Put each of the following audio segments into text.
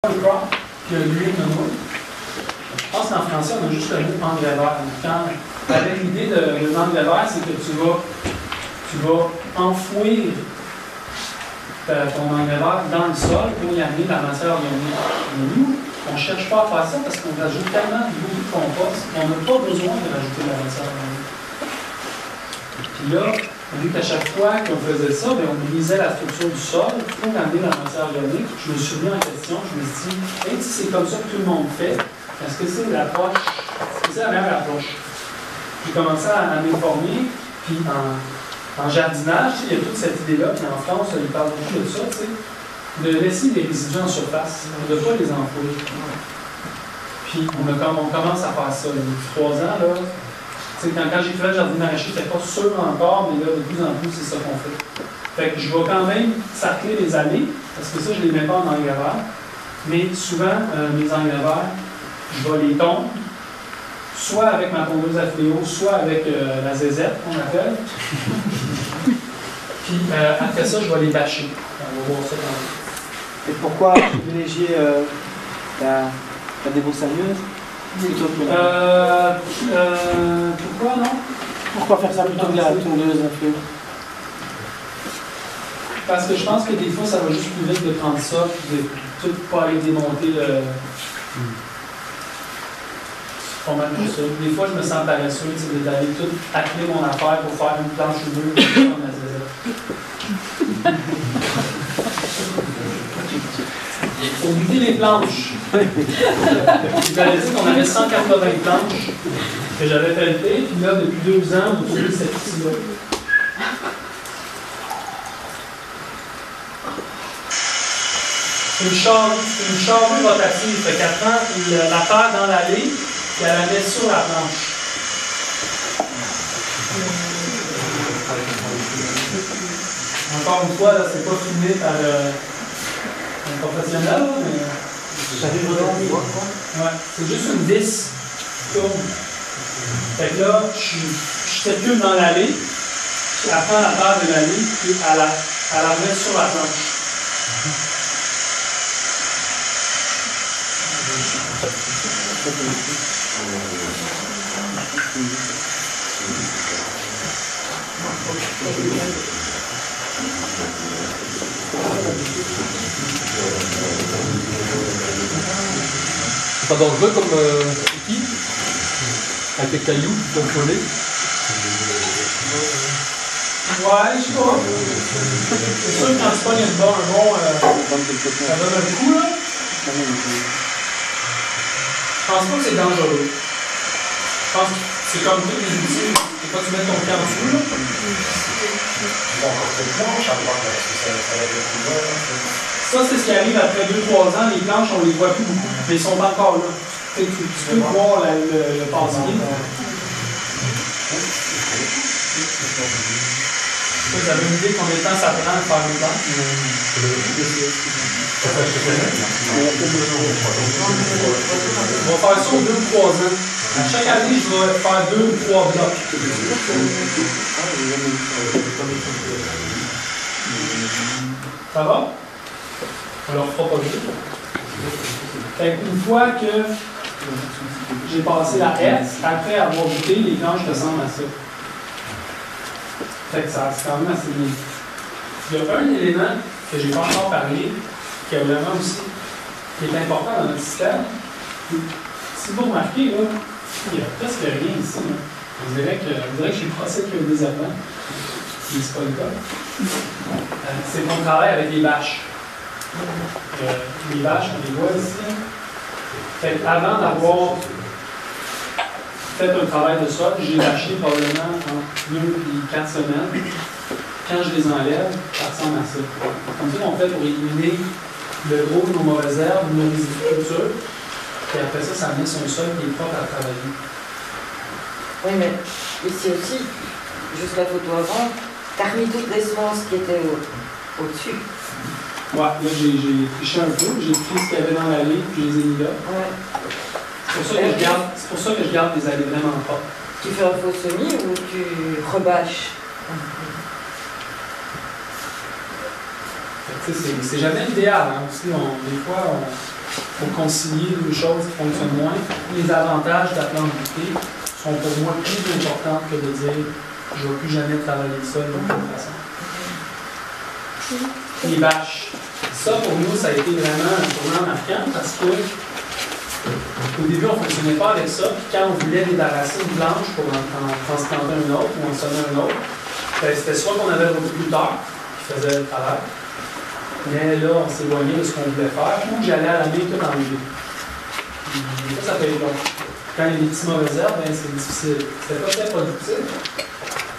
crop, puis l'huile de noix. Je pense qu'en français, on a juste le mot engrais-vert. Avec l'idée de l'engrais-vert, c'est que tu vas enfouir ton engrais-vert dans le sol pour y amener de la matière organique. Mais nous, on ne cherche pas à faire ça parce qu'on rajoute tellement beaucoup de compost qu'on n'a pas besoin de rajouter de la matière organique. Puis là, on a vu qu'à chaque fois qu'on faisait ça, bien, on brisait la structure du sol pour amener la matière organique. Je me suis mis en question, je me suis dit, hey, si c'est comme ça que tout le monde fait, est-ce que c'est l'approche, est-ce que c'est la meilleure approche? J'ai commencé à m'informer, puis en jardinage, il y a toute cette idée-là, puis en France, ils parlent beaucoup de ça, de laisser des résidus en surface, de ne pas les enfouir. Puis on commence à faire ça. Depuis 3 ans, là, quand j'ai fait le jardin maraîcher, je n'étais pas sûr encore, mais là, de plus en plus, c'est ça qu'on fait. Fait que je vais quand même sarcler les allées, parce que ça, je ne les mets pas en engrais vert. Mais souvent, mes engrais verts, je vais les tondre, soit avec ma tondeuse à fléau, soit avec la zézette, qu'on appelle. Puis après ça, je vais les bâcher. On va voir ça dans le... Et pourquoi privilégier la débroussailleuse plutôt que pourquoi non? Pourquoi faire ça plutôt que la tondeuse à fléau? Parce que je pense que des fois, ça va juste plus vite de prendre ça, puis de tout pas aller démonter le... Pas mal comme ça. Des fois, je me sens paresseux d'aller tout atteler mon affaire pour faire une planche ou deux pour prendre la zézette. Il faut vider les planches. J'avais dit qu'on avait 180 planches que j'avais pelletées, puis là, depuis 2 ans, on trouve cette ici-là. C'est une charrue rotative. Fait qu'elle prend la terre dans l'allée, puis elle la met sur la planche. Encore une fois, là, c'est pas filmé par un professionnel, mais. Ouais, c'est juste une vis qui tourne. Fait que là, je circule dans l'allée, puis elle prend la terre de l'allée, puis elle la met sur la planche. C'est pas dangereux comme outil avec les cailloux qui peuvent voler? Ouais, je sais pas. C'est sûr que quand tu pognes un bon, ça donne un coup, là. Je pense pas que c'est dangereux. Je pense que c'est comme tous les outils. C'est pas tu mets ton pied en dessous, là. Ça, c'est ce qui arrive après 2-3 ans. Les planches, on les voit plus beaucoup, mais ils sont encore là. Tu peux voir le passier. Vous avez une idée de combien de temps ça prend de faire les planches? On va faire ça aux 2 ou 3 ans. À chaque année, je vais faire 2 ou 3 blocs. Ça va? On leur fera pas vite. Une fois que j'ai passé la S, après avoir goûté, les planches ressemblent à ça. Fait que ça, c'est quand même assez bien. Il y a un élément que je n'ai pas encore parlé, qui est vraiment aussi, qui est important dans notre système. Si vous remarquez, là, il n'y a presque rien ici. Là. On dirait que j'ai passé qu'il y a des avant, mais c'est pas le cas. C'est mon travail avec les bâches. Les bâches, on les voit ici. Fait avant d'avoir fait un travail de sol, j'ai bâché probablement en 2 et 4 semaines. Quand je les enlève, ça ressemble à ça. Comme ça, on fait pour éliminer le gros de nos mauvaises herbes, nos résidus. Puis après ça, ça met sur un sol qui est propre à travailler. Oui, mais ici aussi, juste la photo avant, tu as remis toutes les semences qui étaient au-dessus. Ouais, là j'ai triché un peu, j'ai pris ce qu'il y avait dans l'allée, puis je les ai mis là. Ouais. C'est pour ça que je garde les allées vraiment pas. Tu fais un faux semis ou tu rebâches? C'est jamais l'idéal. Hein. Aussi, des fois, pour concilier deux choses qui fonctionnent moins. Les avantages de la planche voûtée sont pour moi plus importants que de dire je ne vais plus jamais travailler seul de toute façon. Les bâches. Ça, pour nous, ça a été vraiment un tournant marquant parce que au début, on ne fonctionnait pas avec ça. Puis quand on voulait débarrasser une planche pour en transplanter un autre ou en sonner un autre, ben, c'était soit qu'on avait le recruteur qui faisait le travail, mais là, on s'éloignait de ce qu'on voulait faire, ou j'allais à la main tout enlever. Ça peut être long. Quand il y a des petits mauvaises herbes, ben, c'est difficile. C'était pas très productif.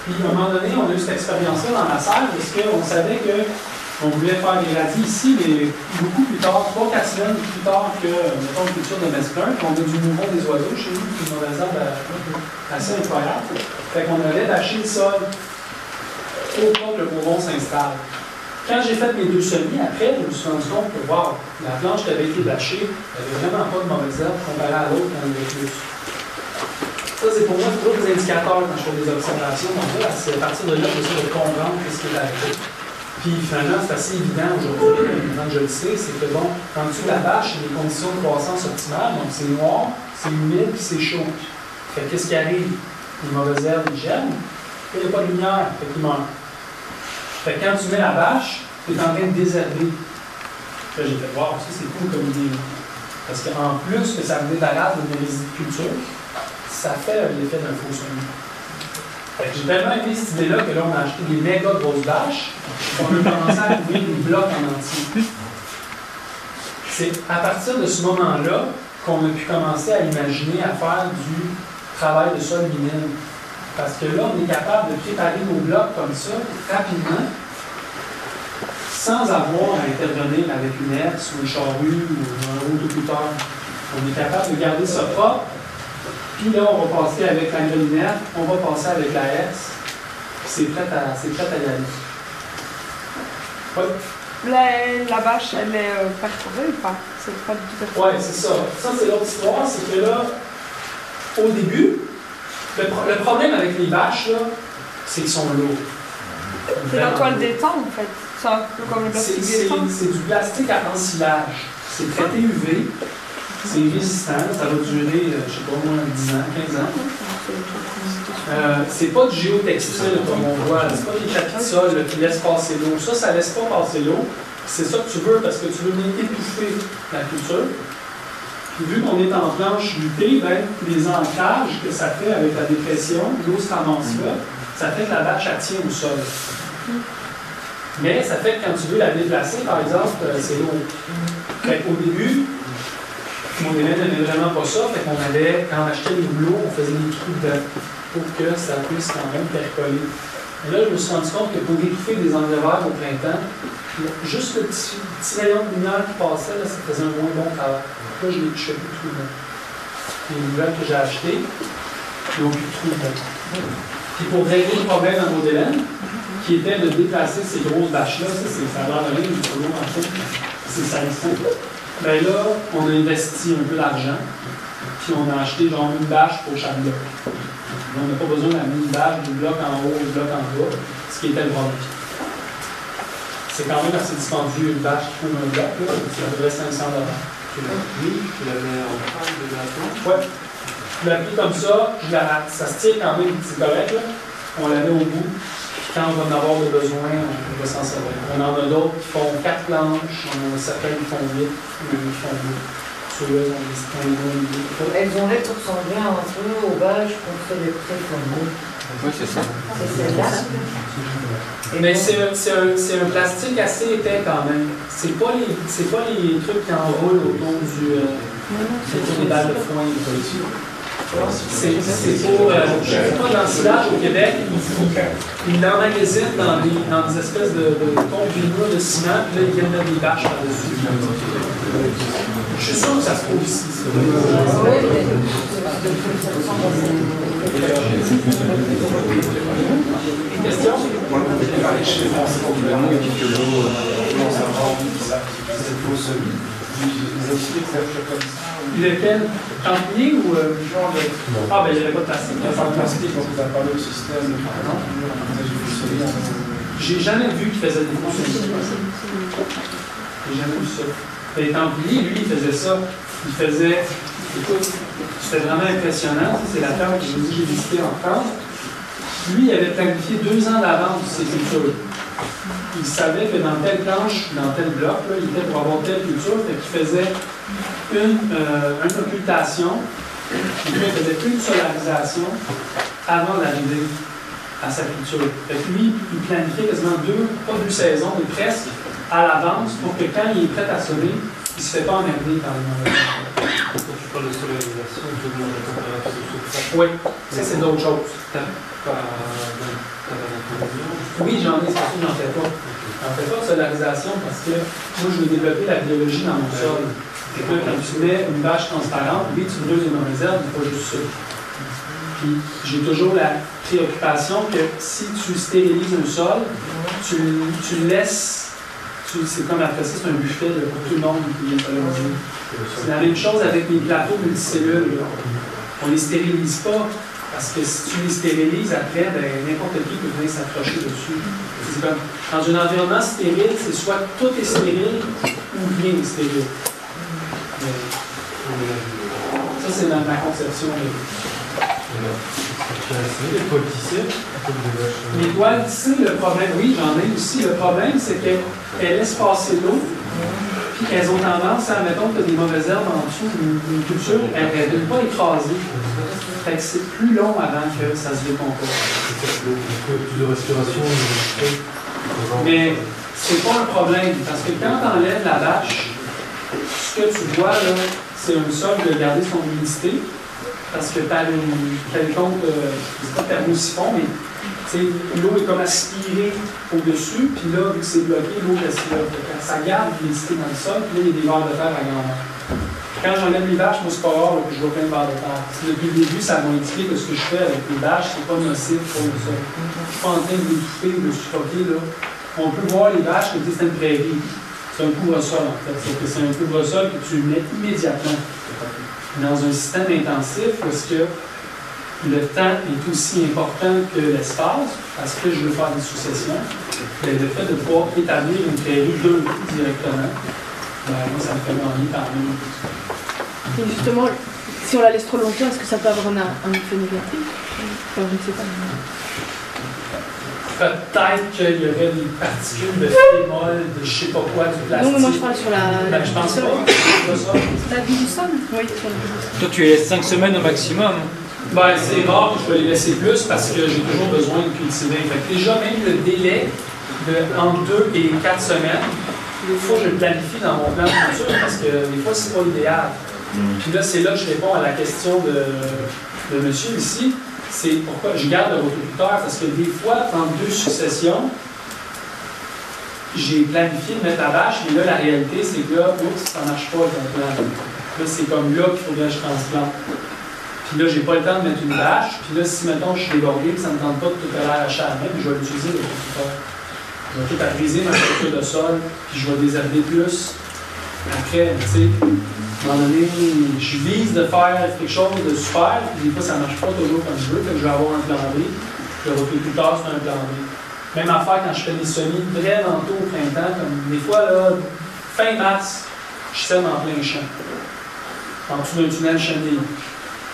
Puis à un moment donné, on a eu cette expérience-là dans la salle parce qu'on savait qu'on voulait faire des radis ici, mais beaucoup plus tard, 3-4 semaines plus tard que, mettons, une culture de mesclun, on a du mouvement des oiseaux chez nous, une mauvaise herbe assez incroyable. Fait qu'on allait bâcher le sol au cas que le bourron s'installe. Quand j'ai fait mes 2 semis, après, je me suis rendu compte que, wow, la planche qui avait été bâchée, elle n'avait vraiment pas de mauvaise herbe comparée à l'autre qui en avait plus. Ça, c'est pour moi toujours des indicateurs quand je fais des observations. Donc là, c'est à partir de là que j'essaie de comprendre ce qui est arrivé. Puis finalement, c'est assez évident aujourd'hui, maintenant que je le sais, c'est que bon, quand tu la bâches, il y a des conditions de croissance optimales, donc c'est noir, c'est humide, puis c'est chaud. Fait qu'est-ce qui arrive? Les mauvaises herbes, ils gèlent, il n'y a pas de lumière, fait qu'ils meurent. Fait que quand tu mets la bâche, tu es en train de désherber. Là, j'ai fait voir, ça c'est cool comme idée. Parce qu'en plus que ça me débarrasse de mes résidicultures, ça fait l'effet d'un faux semis. J'ai tellement aimé cette idée-là que là, on a acheté des méga grosses bâches et on a commencé à couvrir des blocs en entier. C'est à partir de ce moment-là qu'on a pu commencer à imaginer à faire du travail de sol minime. Parce que là, on est capable de préparer nos blocs comme ça, rapidement, sans avoir à intervenir avec une herse ou une charrue ou un autoculteur. On est capable de garder ça propre. Puis là, on va passer avec l'engrelinette, on va passer avec la herse. C'est prêt à y aller. Oui? La bâche, elle est perforée ou pas? C'est pas du tout perforé. Oui, c'est ça. Ça, c'est l'autre histoire, c'est que là, au début, le problème avec les bâches, là, c'est qu'ils sont lourds. C'est la toile d'étang, en fait. C'est un peu comme le plastique d'étang. C'est du plastique à ensilage. C'est traité UV. C'est résistant. Ça va durer, je ne sais pas, moins 10 ans, 15 ans. C'est pas du géotextile comme on voit. C'est pas des tapis de sol là, qui laissent passer l'eau. Ça laisse pas passer l'eau. C'est ça que tu veux parce que tu veux bien étouffer la culture. Puis vu qu'on est en planche luttée, ben, les ancrages que ça fait avec la dépression, l'eau se ramasse là, ça fait que la bâche elle tient au sol. Mais ça fait que quand tu veux la déplacer, par exemple, c'est lourd. Au début, mon élève n'aimait vraiment pas ça, fait qu'on avait, quand on achetait les houlots, on faisait des trous dedans pour que ça puisse quand même percoler. Et là, je me suis rendu compte que pour étouffer des engrais verts au printemps, juste le petit rayon de lumière qui passait, là, ça faisait un moins bon travail. Donc là, je l'ai touché plus de trous dedans. Les nouvelles que j'ai achetées, ils n'ont plus de trous dedans. Puis pour régler le problème à Maud-Hélène, qui était de déplacer ces grosses bâches-là, ça a l'air de rien, mais c'est lourd en fait, c'est ça il faut. Bien là, on a investi un peu d'argent, puis on a acheté genre une bâche pour chaque bloc. On n'a pas besoin d'amener une bâche du bloc en haut, du bloc en bas, ce qui était le problème. C'est quand même assez dispendieux une bâche qui trouve un bloc, là, c'est à peu près 500 $. Oui, tu l'avais en train de la planche. Ouais. Je l'ai appris comme ça, ça se tire quand même, c'est correct, là. On l'avait au bout. Quand on va en avoir besoin, on va s'en servir. On en a d'autres qui font 4 planches, on en a certains qui font 8, qui font 2. Ceux-là, on les Elles ont l'air de ressembler un peu aux bâches qu'on fait des traits comme nous. Oui, c'est ça. C'est celle-là. Mais c'est un plastique assez épais quand même. C'est pas les trucs qui enroulent autour du des balles de foin. C'est pour l'ensilage au Québec, ils l'emmagasinent dans des espèces de combinats de ciment, puis là ils viennent mettre des bâches par-dessus. Je suis sûr que ça se trouve ici. Une question? Moi, je vais parler chez les Français probablement il y a quelques jours, on s'apprend cette fausse les aciers que ça fait comme ça. Lequel? Champigny ou genre de. Ah, ben il n'y avait pas de plastique. Il n'y a pas de plastique, quand vous avez parlé du système. J'ai jamais vu qu'il faisait des faux semis. J'ai jamais vu ça. Les Templiers, lui, il faisait ça. Il faisait, écoute, c'était vraiment impressionnant. C'est la terre que j'ai visité en France. Lui, il avait planifié 2 ans d'avance ses cultures. Il savait que dans telle planche, dans tel bloc, là, il était pour avoir telle culture, fait qu'il faisait une occultation, puis il faisait une solarisation avant d'arriver à sa culture. Fait que lui, il planifiait quasiment pas 2 saisons, mais presque à l'avance pour que quand il est prêt à sonner, il ne se fait pas emmerder par les mauvaises herbes. Quand tu parles de solarisation, tu veux dire la température de surface. Oui, ça c'est d'autres choses. Oui, j'en ai, c'est sûr que j'en fais pas. J'en fais pas de solarisation parce que moi, je veux développer la biologie dans mon sol. Et que quand tu mets une bâche transparente, oui, tu brûles les mauvaises herbes, mais pas juste ça. Puis j'ai toujours la préoccupation que si tu stérilises un sol, tu le laisses. C'est comme après ça, c'est un buffet pour tout le monde qui vient coloniser. C'est la même chose avec les plateaux multicellules. Là. On ne les stérilise pas parce que si tu les stérilises, après, n'importe qui peut venir s'accrocher dessus. C'est comme, dans un environnement stérile, c'est soit tout est stérile ou rien n'est stérile. Ça, c'est dans ma conception. Les toiles tissées. Les toiles tissées, le problème, oui, j'en ai aussi. Le problème, c'est qu'elles laissent passer l'eau, puis qu'elles ont tendance à, mettons que tu as des mauvaises herbes en dessous, une culture, elles ne veulent pas écraser. Fait que c'est plus long avant que ça se décompose. Plus de respiration. Mais c'est pas un problème, parce que quand tu enlèves la bâche, ce que tu vois, là, c'est un sol de garder son humidité. Parce que tu as une compte, c'est pas thermosiphon, mais l'eau est comme aspirée au-dessus, puis là, vu que c'est bloqué, l'eau reste là. Ça garde l'humidité dans le sol, puis là, il y a des vers de terre à grandeur. Quand j'enlève les bâches, moi, c'est pas rare que je vois plein de vers de terre. Depuis le début, ça m'a indiqué que ce que je fais avec les bâches, c'est pas nocif pour le sol. Je suis pas en train de l'étouffer ou de suffoquer, là. On peut voir les bâches comme si c'était une prairie. C'est un couvre-sol, en fait. C'est un couvre-sol que tu mets immédiatement. Dans un système intensif, parce que le temps est aussi important que l'espace, parce que je veux faire des successions, mais le fait de pouvoir établir une prairie d'un coup directement, moi, ça me fait gagner quand même. Et justement, si on la laisse trop longtemps, est-ce que ça peut avoir un effet négatif? Enfin, je ne sais pas. Peut-être qu'il y aurait des particules de phénol, de je ne sais pas quoi, du plastique. Non, mais moi je parle sur la. Ben, je pense pas. La vie du sol? Oui, sur la vie du sol. Toi, tu les laisses 5 semaines au maximum. Ben, c'est rare que je vais les laisser plus parce que j'ai toujours besoin de cultiver. Fait que déjà, même le délai de entre 2 et 4 semaines, il faut que je le planifie dans mon plan de culture parce que des fois, c'est pas idéal. Puis là, c'est là que je réponds à la question de monsieur ici. C'est pourquoi je garde le rotoculteur, parce que des fois, entre 2 successions, j'ai planifié de mettre la bâche, mais là, la réalité, c'est que là, oups, ça ne marche pas avec mon plan. Là, c'est comme là qu'il faut que je transplante. Puis là, j'ai pas le temps de mettre une bâche. Puis là, si, mettons, je suis débordé, ça ne me tente pas de tout arracher à la main, puis je vais l'utiliser le rotoculteur. Je vais tout appriser ma structure de sol, puis je vais désherber plus. Après, tu sais, à un moment donné, je vise de faire quelque chose de super, puis des fois, ça ne marche pas toujours comme je veux, fait que je vais avoir un plan B. Le rotoculteur, c'est un plan B. Même affaire quand je fais des semis vraiment tôt au printemps, comme des fois, là, fin mars, je sème en plein champ, en dessous d'un tunnel chenille.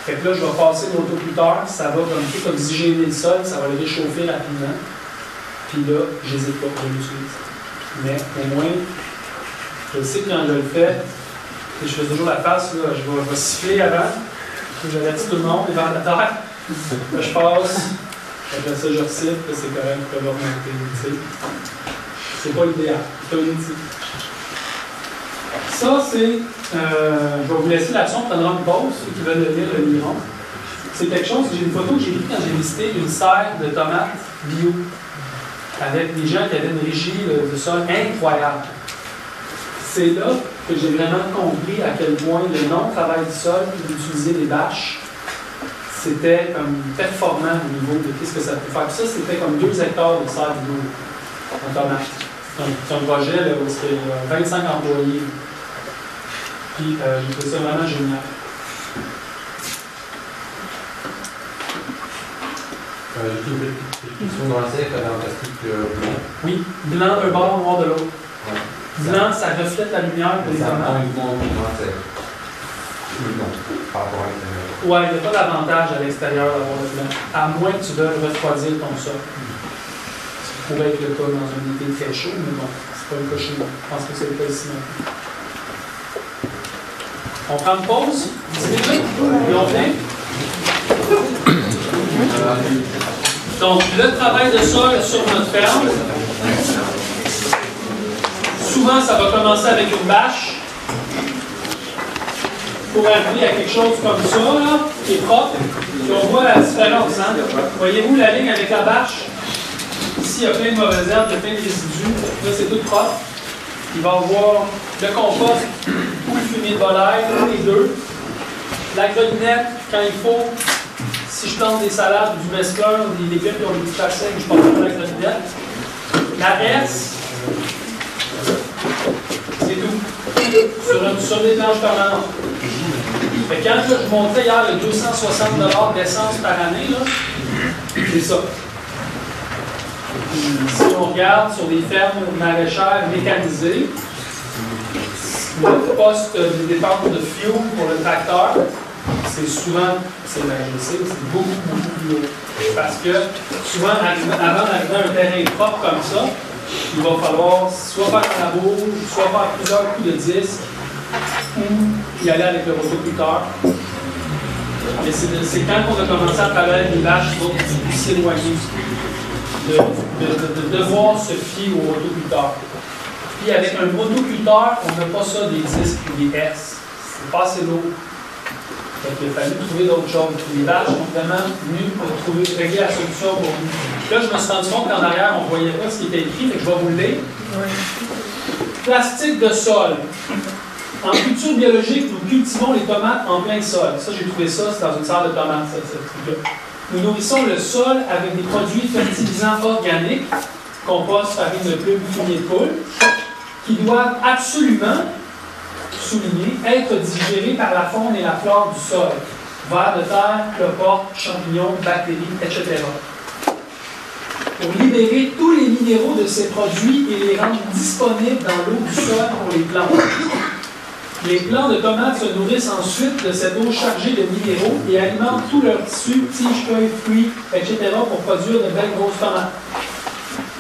Fait que là, je vais passer le rotoculteur, ça va comme tout oxygéner le sol, ça va le réchauffer rapidement. Puis là, je n'hésite pas, je l'utilise. Mais au moins, je sais que quand je le fais, je fais toujours la face, là, je vais siffler avant, j'avertis tout le monde, les vers de terre, là, je passe, après ça je resiffle, c'est correct, je peux remonter, tu sais. C'est pas l'idéal, c'est un outil. Ça, c'est, je vais vous laisser là-dessus, on prendra une pause, ceux qui veulent lire le livre. C'est quelque chose, j'ai une photo que j'ai prise quand j'ai visité une serre de tomates bio, avec des gens qui avaient une régie de sol incroyable. C'est là que j'ai vraiment compris à quel point le non-travail du sol, d'utiliser les bâches, c'était comme performant au niveau de ce que ça peut faire. Puis ça, c'était comme 2 hectares de serre bio en tomates. C'est un projet là, où il y a 25 employés. Puis j'ai trouvé ça vraiment génial. J'ai trouvé une question dans la serre, elle avait un plastique blanc. Oui, blanc d'un bord, noir de l'autre. Ouais. Blanc, ça reflète la lumière pour les Ça prend tomates. une mouvement non, par rapport à l'intérieur. Ouais, il n'y a pas d'avantage à l'extérieur d'avoir le blanc, à moins que tu veuilles refroidir ton sol. Ça pourrait être le cas dans un été très chaud, mais bon, c'est pas le cas chez nous. Je pense que c'est le cas ici non plus. On prend une pause, 10 minutes, et on vient. Donc, le travail de sol sur notre ferme, souvent ça va commencer avec une bâche pour arriver à quelque chose comme ça, là, qui est propre. Et on voit la différence. Hein? Voyez-vous la ligne avec la bâche? Ici, il y a plein de mauvaises herbes, il y a plein de résidus. Là, c'est tout propre. Il va y avoir le compost ou le fumier de volaille, les deux. La grenouillette, quand il faut. Si je plante des salades, du mesclun, des légumes qui ont des petits secs, je porte pas la grenouillette. La reste, c'est tout. Sur des planches permanentes. Fait que quand là, je montrais hier le 260 $ d'essence par année, c'est ça. Puis, si on regarde sur des fermes maraîchères mécanisées, le poste de dépense de fuel pour le tracteur, c'est souvent, c'est beaucoup plus haut. Parce que souvent, avant d'arriver à un terrain propre comme ça, il va falloir soit faire un labour, soit faire plusieurs coups de disque, ou y aller avec le rotoculteur. Mais c'est quand on a commencé à travailler avec les vaches, il faut s'éloigner de devoir se fier au rotoculteur. Puis avec un rotoculteur, on n'a pas ça des disques ou des S. C'est pas assez lourd. Donc il a fallu trouver d'autres choses. Les vaches sont vraiment venues pour régler la solution pour nous. Là, je me suis rendu compte qu'en arrière, on ne voyait pas ce qui était écrit, mais je vais vous le lire. Plastique de sol. En culture biologique, nous cultivons les tomates en plein sol. Ça, j'ai trouvé ça, c'est dans une salle de tomates, ce truc-là. Nous nourrissons le sol avec des produits fertilisants organiques, compost, farine de plume, fumier de poule, qui doivent absolument, souligner, être digérés par la faune et la flore du sol. Vers de terre, cloportes, champignons, bactéries, etc. Pour libérer tous les minéraux de ces produits et les rendre disponibles dans l'eau du sol pour les plantes. Les plants de tomates se nourrissent ensuite de cette eau chargée de minéraux et alimentent tout leur tissu, tiges, feuilles, fruits, etc. pour produire de belles grosses tomates.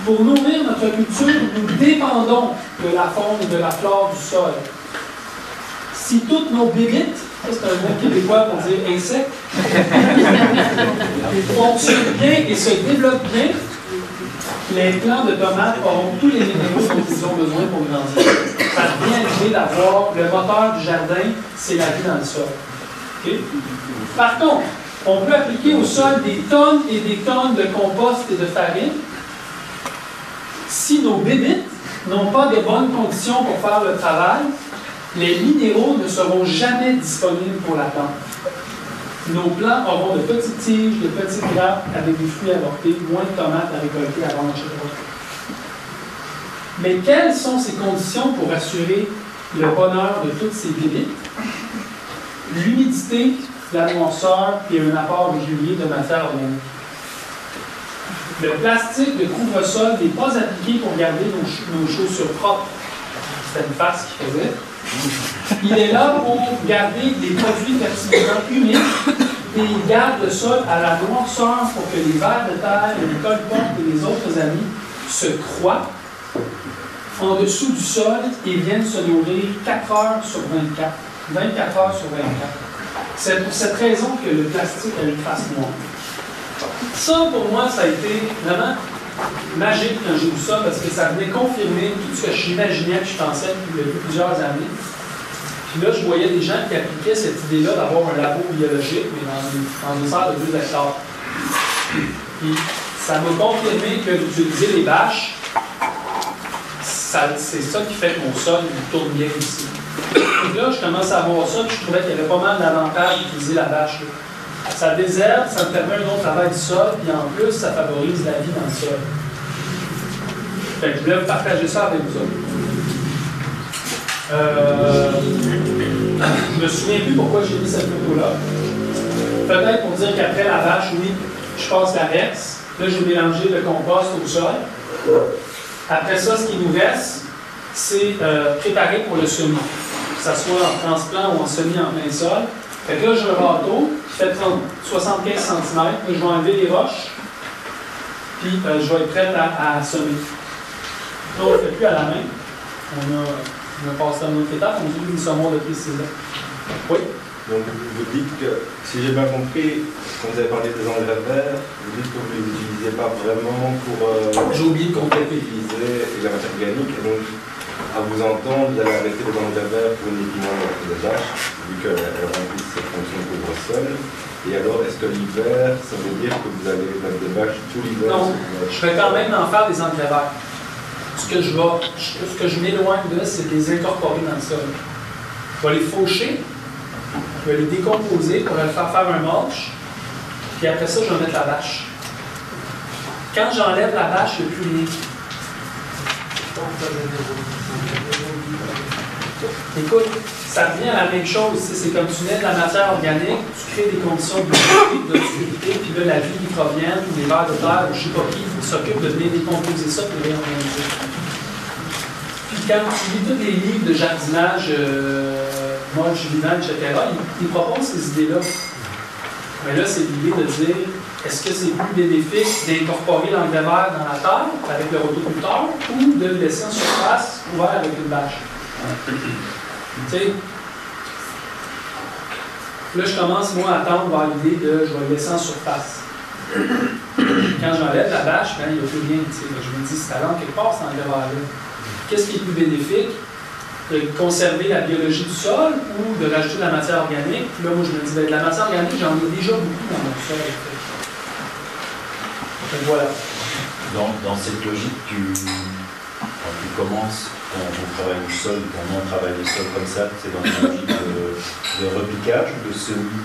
Pour nourrir notre culture, nous dépendons de la faune et de la flore du sol. Si toutes nos bébites, ça c'est un mot québécois pour dire insectes, fonctionnent bien et se développent bien, les plants de tomates auront tous les minéraux dont ils ont besoin pour grandir. Ça devient l'idée d'avoir le moteur du jardin, c'est la vie dans le sol. Okay? Par contre, on peut appliquer au sol des tonnes et des tonnes de compost et de farine. Si nos bébites n'ont pas de bonnes conditions pour faire le travail, les minéraux ne seront jamais disponibles pour la plante. Nos plants auront de petites tiges, de petites grappes avec des fruits avortés, moins de tomates à récolter avant d'acheter. Mais quelles sont ces conditions pour assurer le bonheur de toutes ces bébites? L'humidité, la noirceur et un apport régulier de matière organique. Le plastique de couvre-sol n'est pas appliqué pour garder nos chaussures propres. C'était une farce qu'il faisait. Il est là pour garder des produits fertilisants humides et il garde le sol à la noirceur pour que les vers de terre, les colportes et les autres amis se croient en dessous du sol et viennent se nourrir 4 heures sur 24. 24 heures sur 24. C'est pour cette raison que le plastique a une face noire. Ça, pour moi, ça a été vraiment magique quand j'ai vu ça, parce que ça venait confirmer tout ce que j'imaginais, que je pensais depuis plusieurs années. Puis là, je voyais des gens qui appliquaient cette idée-là d'avoir un labo biologique, mais dans une salle de 2 hectares. Puis ça m'a confirmé que d'utiliser les bâches, c'est ça qui fait que mon sol tourne bien ici. Et là, je commence à voir ça, puis je trouvais qu'il y avait pas mal d'avantages d'utiliser la bâche. Là. Ça désherbe, ça me permet un autre travail du sol, puis en plus, ça favorise la vie dans le sol. Fait que je voulais partager ça avec vous autres. Je me souviens plus pourquoi j'ai mis cette photo-là. Peut-être pour dire qu'après la bâche, oui, je passe la verse. Là, j'ai mélangé le compost au sol. Après ça, ce qui nous reste, c'est préparé pour le semis, que ce soit en transplant ou en semis en plein sol. Fait que là, j'ai un râteau qui fait 75 cm, je vais enlever les roches, puis je vais être prêt à semer. Là, on ne le fait plus à la main. On a passé à une autre étape, on utilise des semoirs de précision. Oui? Donc vous dites que, si j'ai bien compris, quand vous avez parlé des engrais verts, vous dites que vous ne les utilisez pas vraiment pour J'ai oublié de compléter. utiliser la matière organique, et donc à vous entendre, vous allez arrêter les engrais verts pour uniquement les vaches, vu qu'elles remplissent cette fonction de couvre-sol. Et alors, est-ce que l'hiver, ça veut dire que vous allez mettre des vaches tout l'hiver? Non, je vais quand même en faire des engrais verts. Ce que je m'éloigne de, c'est de les incorporer dans le sol. Je vais les faucher, je vais les décomposer pour leur faire un mulch, puis après ça, je vais mettre la bâche. Quand j'enlève la bâche, il n'y a plus rien. Écoute, ça revient à la même chose. C'est comme tu mets de la matière organique, tu crées des conditions d'obscurité, puis là, la vie microbienne, les vers de terre, ou je ne sais pas qui, s'occupe de venir décomposer ça pour les réorganiser. Puis quand tu lis tous les livres de jardinage, mulch vivant, etc., ils proposent ces idées-là. Mais là, c'est l'idée de dire, est-ce que c'est plus bénéfique d'incorporer l'engrais vert dans la terre avec le rotoculteur ou de le laisser en surface ouvert avec une bâche? Tu sais, là, je commence, moi, à tendre vers l'idée de je vais le laisser en surface. Quand j'enlève la bâche, ben, il n'y a plus rien. Tu sais, je me dis, c'est allant quelque part, cet engrais vert-là. Qu'est-ce qui est plus bénéfique? De conserver la biologie du sol ou de rajouter de la matière organique? Puis là, moi, je me dis, ben, de la matière organique, j'en ai déjà beaucoup dans mon sol. Donc voilà. Dans cette logique, quand tu commences ton travail du sol, ton non-travail du sol comme ça, c'est dans une logique de repiquage ou de semis?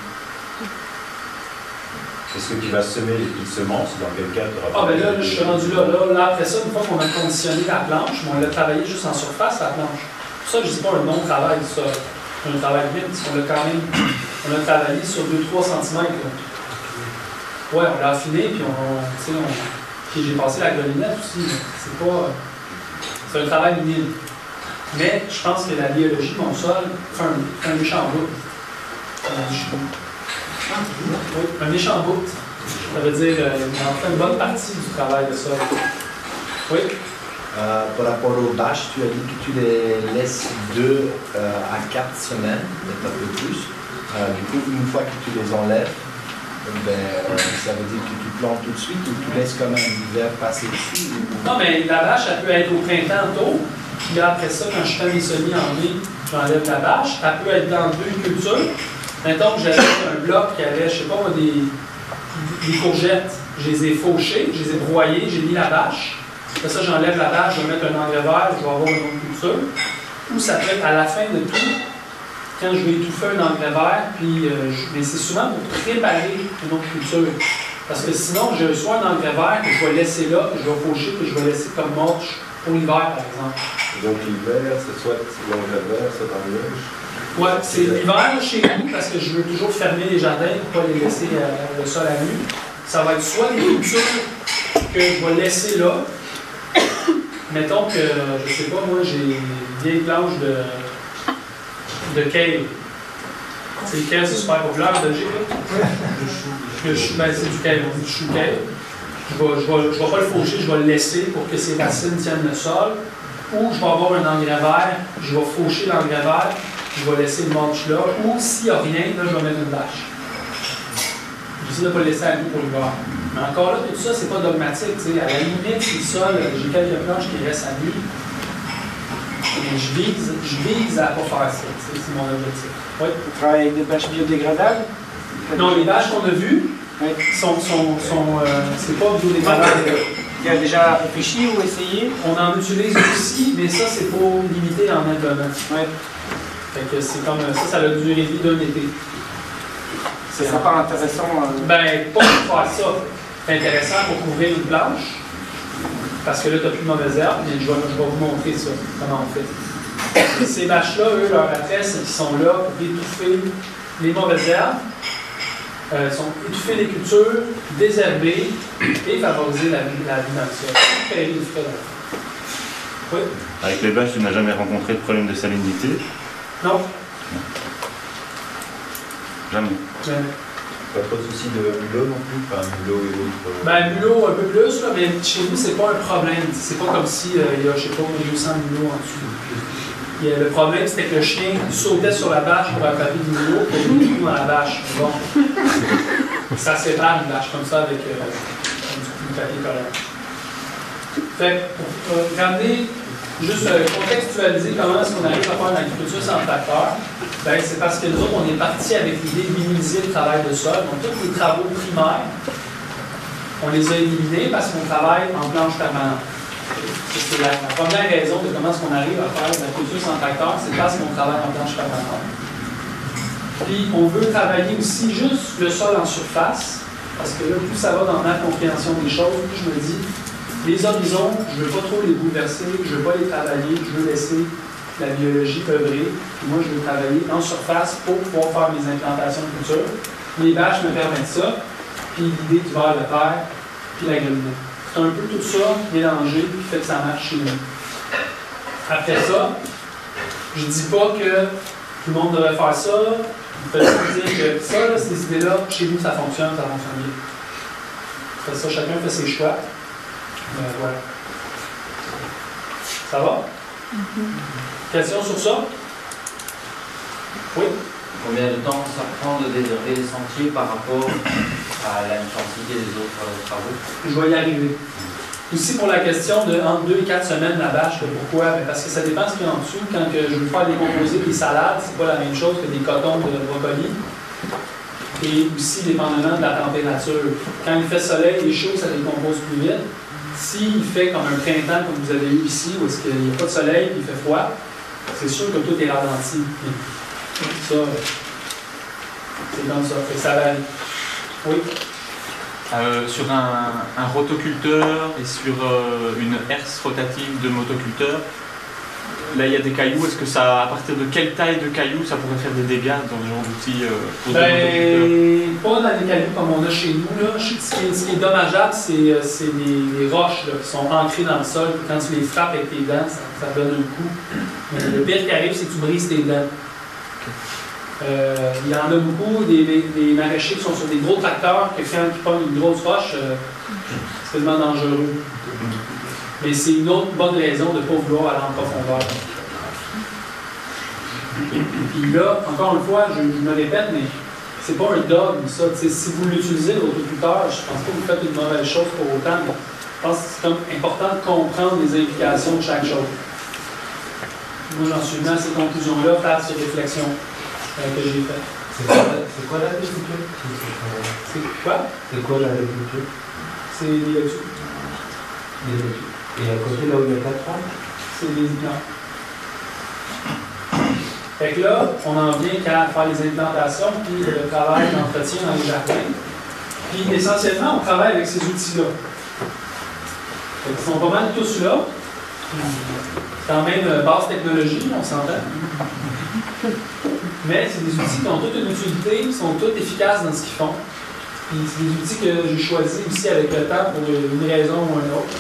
Est-ce que tu vas semer les petites semences? Dans quel cas tu auras... Ah, ben là, je suis rendu là. Après ça, une fois qu'on a conditionné la planche, on l'a travaillé juste en surface, la planche. Pour ça, je ne dis pas un bon travail du sol. Un travail vite, parce qu'on l'a quand même. On a travaillé sur 2-3 cm. Ouais, on l'a affiné, puis puis j'ai passé la golinette aussi. C'est pas. C'est un travail minime. Mais je pense que la biologie de mon sol fait un méchant bout. Oui, un méchant bout. Ça veut dire on en fait une bonne partie du travail de sol. Oui? Par rapport aux bâches, tu as dit que tu les laisses 2 à 4 semaines, peut-être un peu plus. Du coup, une fois que tu les enlèves, ça veut dire que tu plantes tout de suite ou tu laisses quand même l'hiver passer dessus? Non, mais la bâche, elle peut être au printemps tôt. Puis après ça, quand je fais mes semis en mai, j'enlève la bâche. Elle peut être dans 2 cultures. Mettons que j'avais un bloc qui avait, je sais pas moi, des courgettes. Je les ai fauchées, je les ai broyées, j'ai mis la bâche. Après ça, j'enlève la bâche, je vais mettre un engrais vert, je vais avoir une autre culture. Ou ça peut être à la fin de tout, quand je vais étouffer un engrais vert, puis mais c'est souvent pour préparer une autre culture. Parce que sinon, j'ai soit un engrais vert que je vais laisser là, que je vais faucher, que je vais laisser comme mulch pour l'hiver, par exemple. Donc l'hiver, c'est soit l'engrais vert, soit en neige? Ouais, c'est l'hiver chez nous, parce que je veux toujours fermer les jardins pour ne pas les laisser le sol à nu. Ça va être soit des cultures que je vais laisser là. Mettons que, je sais pas, moi, j'ai une vieille planche de kale. C'est le kale, c'est super populaire en Belgique, là. C'est du kale, on dit du chou kale. Je vais pas le faucher, je vais le laisser pour que ses racines tiennent le sol. Ou je vais avoir un engrais vert, je vais faucher l'engrais vert, je vais laisser le mulch là. Ou s'il n'y a rien, là, je vais mettre une bâche. J'essaie de ne pas le laisser à nu pour l'hiver. Mais encore là, tout ça, c'est pas dogmatique. T'sais. À la limite, si le sol, j'ai quelques planches qui restent à nu. Et je vise à ne pas faire ça. C'est mon objectif. Oui? Tu travailles avec des bâches biodégradables? Non, les bâches qu'on a vues sont c'est pas biodégradables. Tu as déjà réfléchi ou essayé? On en utilise aussi, mais ça, c'est pour limiter en ameublement. Ouais. Fait que c'est comme ça a la durée de vie d'un été. C'est pas intéressant. Ben, pas pour faire ça. C'est intéressant pour couvrir une planche. Parce que là, tu n'as plus de mauvaises herbes. Mais je vais vous montrer ça, comment on fait. Ces bâches-là, eux, leur attrait, c'est qu'ils sont là pour étouffer les mauvaises herbes, étouffer les cultures, désherber et favoriser la vie dans le sol. Oui. Avec les bâches, tu n'as jamais rencontré de problème de salinité? Non. Jamais. Jamais. Pas trop de soucis de mulot non plus, enfin mulot et autres. Ben, mulot un peu plus, là, mais chez nous, c'est pas un problème. C'est pas comme si il y a, je sais pas, 200 mulots en dessous. Le problème, c'était que le chien sautait sur la bâche pour attraper du mulot et il est dans la bâche. Bon. Ça se sépare une bâche comme ça avec du papier collant. Fait pour ramener, juste contextualiser comment est-ce qu'on arrive à faire l'agriculture sans tracteur, ben, c'est parce que nous autres, on est parti avec l'idée de minimiser le travail de sol. Donc, tous les travaux primaires, on les a éliminés parce qu'on travaille en planche permanente. C'est la première raison de comment est-ce qu'on arrive à faire la culture sans tracteur, c'est parce qu'on travaille en planche permanente. Puis on veut travailler aussi juste le sol en surface, parce que là, plus ça va dans ma compréhension des choses, plus je me dis, les horizons, je ne veux pas trop les bouleverser, je ne veux pas les travailler, je veux laisser la biologie œuvrer. Puis moi, je veux travailler en surface pour pouvoir faire mes implantations de culture. Les bâches me permettent ça, puis l'idée du ver de terre, puis la graminée. C'est un peu tout ça mélangé qui fait que ça marche chez nous. Après ça, je ne dis pas que tout le monde devrait faire ça. Je peux dire que ça, là, ces idées-là, chez nous, ça fonctionne bien. C'est ça, chacun fait ses choix. Voilà. Ça va? Questions sur ça? Oui? Combien de temps ça prend de désherber les sentiers par rapport à l'intensité des autres travaux? Je vais y arriver. Aussi pour la question de entre 2 et 4 semaines la bâche, pourquoi? Parce que ça dépend ce qu'il y a en dessous. Quand je veux faire décomposer des salades, c'est pas la même chose que des cotons de brocoli. Et aussi dépendamment de la température. Quand il fait soleil et chaud, ça décompose plus vite. S'il fait comme un printemps comme vous avez eu ici, où est-ce qu'il n'y a pas de soleil et il fait froid, c'est sûr que tout est ralenti. Ça, c'est comme ça. Fait que ça va aller. Oui? Sur un rotoculteur et sur une herse rotative de motoculteur, là il y a des cailloux. Est-ce que ça, à partir de quelle taille de cailloux ça pourrait faire des dégâts dans ce genre d'outils pour des motoculteurs? Pas dans les cailloux comme on a chez nous. Là. Ce qui est dommageable, c'est les roches là, qui sont ancrées dans le sol. Quand tu les frappes avec tes dents, ça donne un coup. Mais le pire qui arrive, c'est que tu brises tes dents. Il y en a beaucoup, des maraîchers qui sont sur des gros tracteurs, que quand ils prennent une grosse roche, c'est tellement dangereux. Mais c'est une autre bonne raison de ne pas vouloir aller en profondeur. Puis là, encore une fois, je me répète, mais c'est pas un dogme, ça. T'sais, si vous l'utilisez, le rotoculteur, je pense pas que vous faites une mauvaise chose pour autant, mais je pense que c'est comme important de comprendre les implications de chaque chose. Moi, j'en suis venu à ces conclusions-là, faire ces réflexions que j'ai faites. C'est quoi l'agriculture? C'est quoi? C'est quoi l'agriculture? C'est des laitues. Et à côté, là où il y a 4 ans? C'est des implants. Fait que là, on en vient qu'à faire les implantations, puis le travail d'entretien dans les jardins. Puis essentiellement, on travaille avec ces outils-là. Ils sont pas mal tous là. C'est quand même basse technologie, on s'entend. Mais c'est des outils qui ont toute une utilité, qui sont tous efficaces dans ce qu'ils font. Puis c'est des outils que j'ai choisis aussi avec le temps pour une raison ou une autre.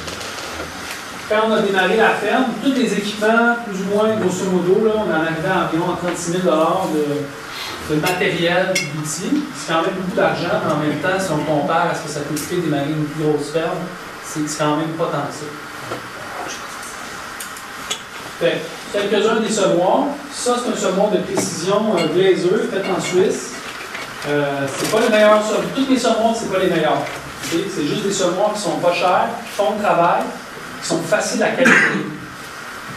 Quand on a démarré la ferme, tous les équipements, plus ou moins, grosso modo, là, on en arrivait à environ 36 000 de matériel, d'outils. C'est quand même beaucoup d'argent, mais en même temps, si on compare à ce que ça peut coûter démarrer une plus grosse ferme, c'est quand même pas tant que ça. Fait, quelques-uns des semoirs. Ça, c'est un semoir de précision glaiseux, fait en Suisse. C'est pas les meilleurs semoirs. Tous les semoirs, c'est pas les meilleurs. C'est juste des semoirs qui sont pas chers, qui font le travail, qui sont faciles à calculer.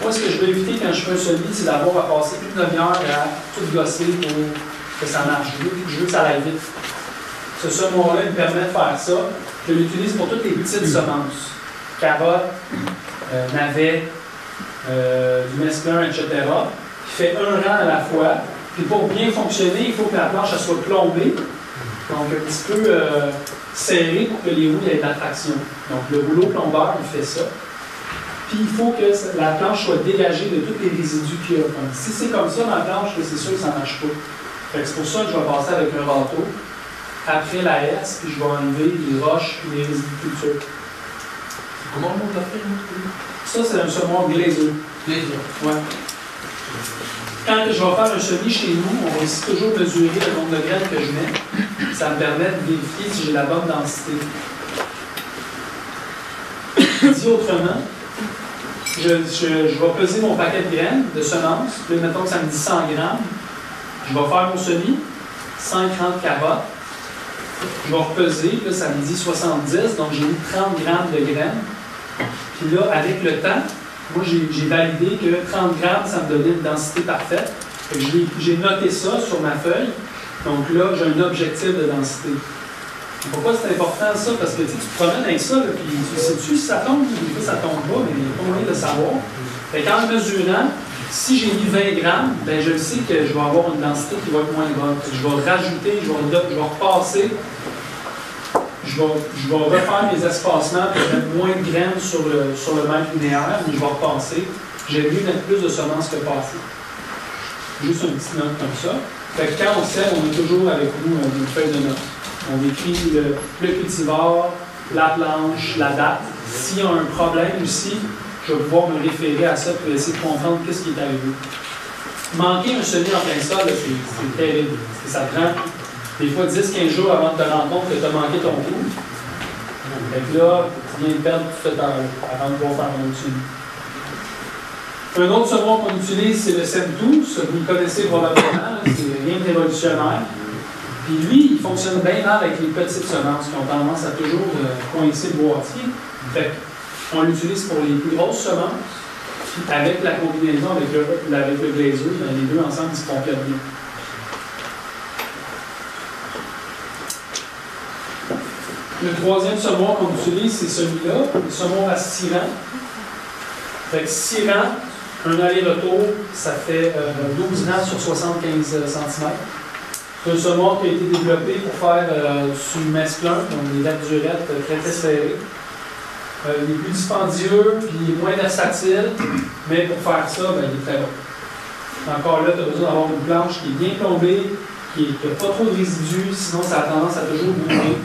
Moi, ce que je veux éviter quand je fais un semis, c'est d'avoir à passer une demi-heure à tout gosser pour que ça marche. Je veux que ça aille vite. Ce semoir-là me permet de faire ça. Je l'utilise pour toutes les petites semences. Carottes, navets, du mesclun, etc. Qui fait un rang à la fois. Puis pour bien fonctionner, il faut que la planche elle soit plombée. Donc un petit peu serrée pour que les roues aient de la traction. Donc le rouleau plombeur, il fait ça. Puis il faut que la planche soit dégagée de tous les résidus qu'il y a. Donc, si c'est comme ça dans la planche, c'est sûr que ça ne marche pas. C'est pour ça que je vais passer avec un râteau après la herse, puis je vais enlever les roches et les résidus de culture. Comment on monte la ferme? Ça, c'est un semoir glaiseux. Ouais. Quand je vais faire un semis chez nous, on va aussi toujours mesurer le nombre de graines que je mets. Ça me permet de vérifier si j'ai la bonne densité. Dit autrement, je vais peser mon paquet de graines, de semences. Puis mettons que ça me dit 100 grammes. Je vais faire mon semis, 130 carottes. Je vais repeser, là, ça me dit 70, donc j'ai mis 30 grammes de graines. Puis là, avec le temps, moi, j'ai validé que 30 grammes, ça me donnait une densité parfaite. J'ai noté ça sur ma feuille. Donc là, j'ai un objectif de densité. Pourquoi c'est important ça? Parce que tu te promènes avec ça, là, puis tu sais-tu si ça tombe ou des fois ça tombe pas, mais il n'y a pas moyen de le savoir. Fait qu'en mesurant, si j'ai mis 20 grammes, ben je sais que je vais avoir une densité qui va être moins bonne. Je vais rajouter, je vais repasser, je vais refaire mes espacements pour mettre moins de graines sur le mètre linéaire, mais je vais repasser. J'ai mieux mettre plus de semences que passer. Juste une petite note comme ça. Fait que quand on sème, on a toujours avec nous une feuille de notes. On écrit le cultivar, la planche, la date. S'il y a un problème aussi, je vais pouvoir me référer à ça pour essayer de comprendre qu'est-ce qui est arrivé. Manquer un semis en plein sol, c'est terrible. Ça prend des fois 10-15 jours avant de te rendre compte que tu as manqué ton coup. Fait que là, tu viens de perdre tout ce temps avant de pouvoir faire un autre semis. Un autre semoir qu'on utilise, c'est le SEM2. Ça, vous le connaissez probablement, c'est rien de révolutionnaire. Puis lui, il fonctionne bien mal avec les petites semences qui ont tendance à toujours coincer le boîtier. Fait qu'on l'utilise pour les plus grosses semences. Puis avec la combinaison avec le glaiseux, ben, les deux ensemble, ils se complètent bien. Le troisième semoir qu'on utilise, c'est celui-là, le semoir à 6 rangs. Fait que 6 rangs, un aller-retour, ça fait 12 rangs sur 75 cm. C'est un semoir qui a été développé pour faire sur mesclun, donc des ladurettes très serrées. Il est plus dispendieux, puis il est moins versatile, mais pour faire ça, ben, il est très bon. Encore là, tu as besoin d'avoir une planche qui est bien plombée, qui n'a pas trop de résidus, sinon ça a tendance à toujours bouger.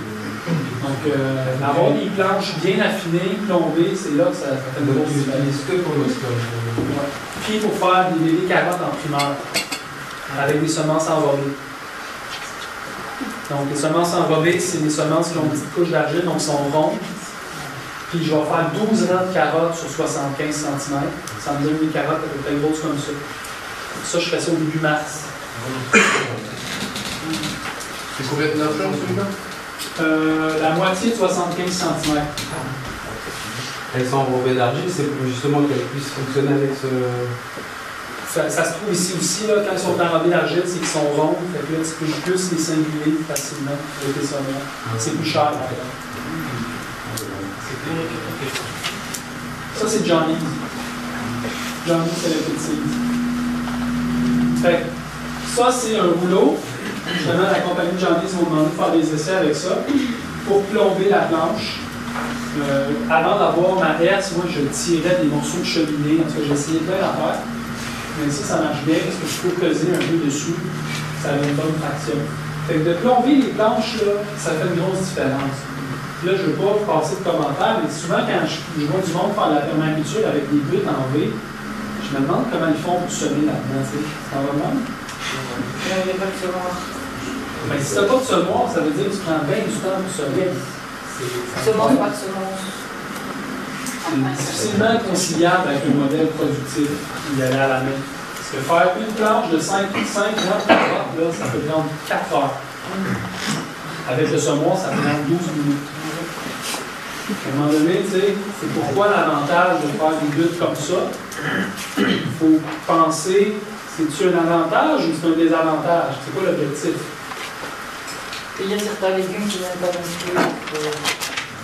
Donc, avoir des planches bien affinées, plombées, c'est là que ça fait une grosse différence. Puis pour faire des bébés carottes en primeur, avec des semences enrobées. Donc, les semences enrobées, c'est des semences qui ont une petite couche d'argile, donc sont rondes. Puis je vais faire 12 rangs de carottes sur 75 cm. Ça me donne des carottes à peu près grosses comme ça. Ça, je fais ça au début mars. C'est combien de largeur celui-là? La moitié de 75 cm. Elles sont enrobées d'argile, c'est pour justement qu'elles puissent fonctionner avec ce... Ça se trouve ici aussi, là, quand ils sont enrobés d'argile, c'est qu'ils sont ronds. Fait que là, tu peux plus les singuler facilement avec tes semences. C'est plus cher, par exemple. Ça, c'est Johnny. Johnny, c'est le petit. Fait que ça, c'est un rouleau. Justement, la compagnie de Johnny m'a demandé de faire des essais avec ça pour plomber la planche. Avant d'avoir ma herse, moi, je tirais des morceaux de cheminée. En tout cas, j'ai essayé plein d'affaires. Mais ça marche bien parce que je peux peser un peu dessus. Ça a une bonne traction. Fait que de plomber les planches, là, ça fait une grosse différence. Là, je ne veux pas passer de commentaires, mais souvent, quand je vois du monde faire la permaculture avec des buttes en V, je me demande comment ils font pour semer là-dedans. C'est pas vraiment? Il n'y a pas de semoir. Mais si tu n'as pas de semoir, ça veut dire que tu prends bien du temps pour semer. Semence par semence. C'est difficilement conciliable avec un modèle productif qui allait à la main. Parce que faire une planche de 5 grammes par heure, là, ça peut prendre 4 heures. Avec le semoir, ça prend 12 minutes. À un moment donné, tu sais, c'est pourquoi l'avantage de faire des buttes comme ça. Il faut penser, c'est-tu un avantage ou c'est un désavantage? C'est quoi l'objectif? Il y a certains légumes qui n'aiment pas non plus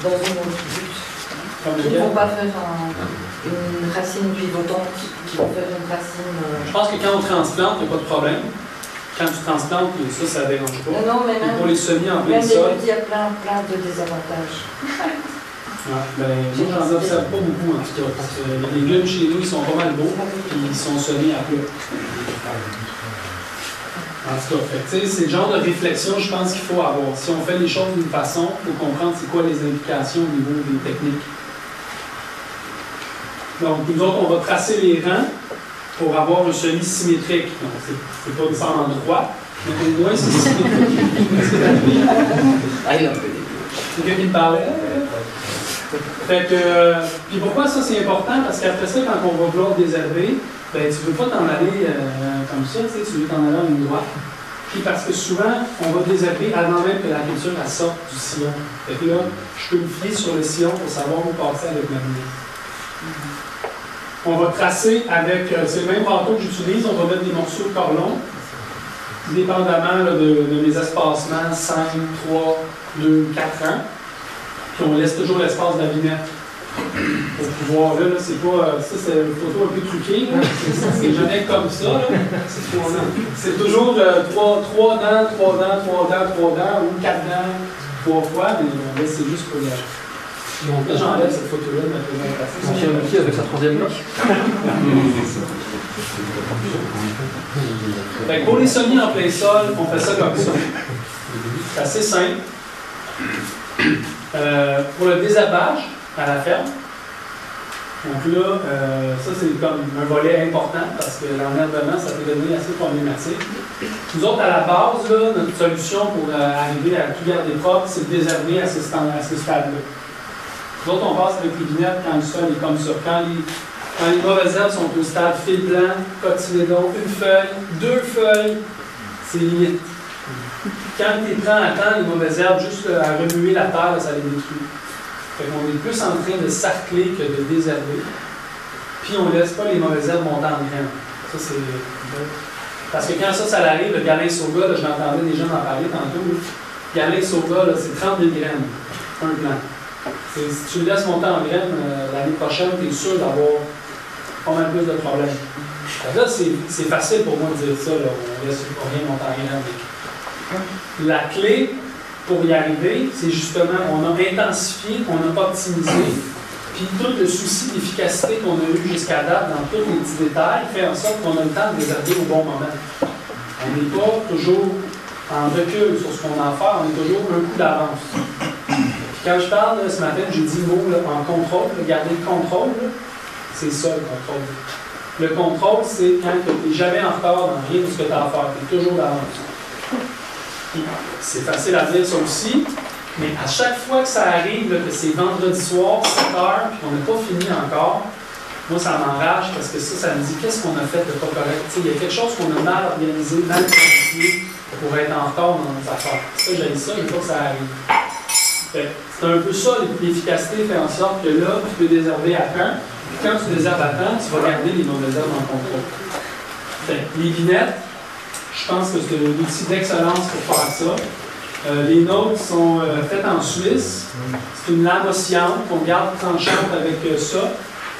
dans une autre butte. Qui ne vont pas faire une racine pivotante, qui vont faire une racine... Je pense que quand on transplante, il n'y a pas de problème. Quand tu transplantes, ça ne dérange pas. Non, mais même, pour les semis en plein sol. Même il y a plein de désavantages. Ouais, ben, moi, j'en observe pas beaucoup, en tout cas. Parce que les légumes chez nous, ils sont pas mal beaux, puis ils sont semés à plat. En tout cas, c'est le genre de réflexion, je pense, qu'il faut avoir. Si on fait les choses d'une façon, il faut comprendre c'est quoi les implications au niveau des techniques. Donc, nous autres, on va tracer les rangs pour avoir un chenille symétrique. Donc, c'est pas nécessairement droit, mais au moins c'est symétrique. Quelqu'un qui me parlait? Fait que, puis pourquoi ça c'est important? Parce qu'après ça, quand on va vouloir désherber, ben, tu ne veux pas t'en aller comme ça, tu veux t'en aller en ligne droite. Puis parce que souvent, on va désherber avant même que la culture elle sorte du sillon. Fait que là, je peux me fier sur le sillon pour savoir où passer avec ma lunette. On va tracer avec, c'est le même râteau que j'utilise, on va mettre des morceaux de corlon, dépendamment là, de mes espacements, 5, 3, 2, 4 ans. Puis on laisse toujours l'espace de la vignette. Pour pouvoir, là, c'est pas. Ça, c'est une photo un peu truquée. C'est jamais comme ça. Là. C'est toujours 3 dents, 3 dents, 3 dents, 3 dents, ou 4 dents, 3 fois, mais là, c'est juste pour la. Là, j'enlève cette photo-là de ma présentation. Un petit avec sa troisième loque. Pour les semis en plein sol, on fait ça comme ça. C'est assez simple. Pour le désherbage à la ferme, donc là, ça c'est comme un volet important parce que l'enherbement, ça peut devenir assez problématique. Nous autres, à la base, là, notre solution pour arriver à tout garder propre, c'est de désherber à ce stade-là. Nous autres, on passe avec les vignettes quand le sol est comme ça. Quand les mauvaises herbes sont au stade fil blanc, cotylédon, une feuille, 2 feuilles, c'est limite. Quand tu les prends à temps, les mauvaises herbes, juste à remuer la terre, ça les détruit. Fait qu'on est plus en train de sarcler que de désherber. Puis on ne laisse pas les mauvaises herbes monter en graines. Ça, c'est. Parce que quand ça arrive, le galin soga, je l'entendais des gens en parler tantôt. Le galin soga, c'est 30 000 graines, un plant. Si tu le laisses monter en graines, l'année prochaine, tu es sûr d'avoir pas mal plus de problèmes. Là, c'est facile pour moi de dire ça, là. On laisse rien monter en graines. La clé pour y arriver, c'est justement, on a intensifié, on n'a pas optimisé, puis tout le souci d'efficacité qu'on a eu jusqu'à date dans tous les petits détails fait en sorte qu'on a le temps de désherber au bon moment. On n'est pas toujours en recul sur ce qu'on a à faire, on est toujours un coup d'avance. Quand je parle, là, ce matin, j'ai dit le mot là, en contrôle, garder le contrôle, c'est ça le contrôle. Le contrôle, c'est quand tu n'es jamais en retard dans rien de ce que tu as à faire, tu es toujours d'avance. C'est facile à dire ça aussi, mais à chaque fois que ça arrive, là, que c'est vendredi soir, 7h, puis qu'on n'a pas fini encore, moi ça m'enrage parce que ça me dit qu'est-ce qu'on a fait de pas correct. Il y a quelque chose qu'on a mal organisé, mal planifié pour être en retard dans nos affaires. Ça, j'ai ça, une fois que ça arrive. C'est un peu ça, l'efficacité fait en sorte que là, tu peux désherber à temps. Puis quand tu désherbes à temps, tu vas garder les mauvaises herbes en contrôle. Les vignettes, je pense que c'est un outil d'excellence pour faire ça. Les nôtres sont faites en Suisse. C'est une lame oscillante qu'on garde tranchante avec ça.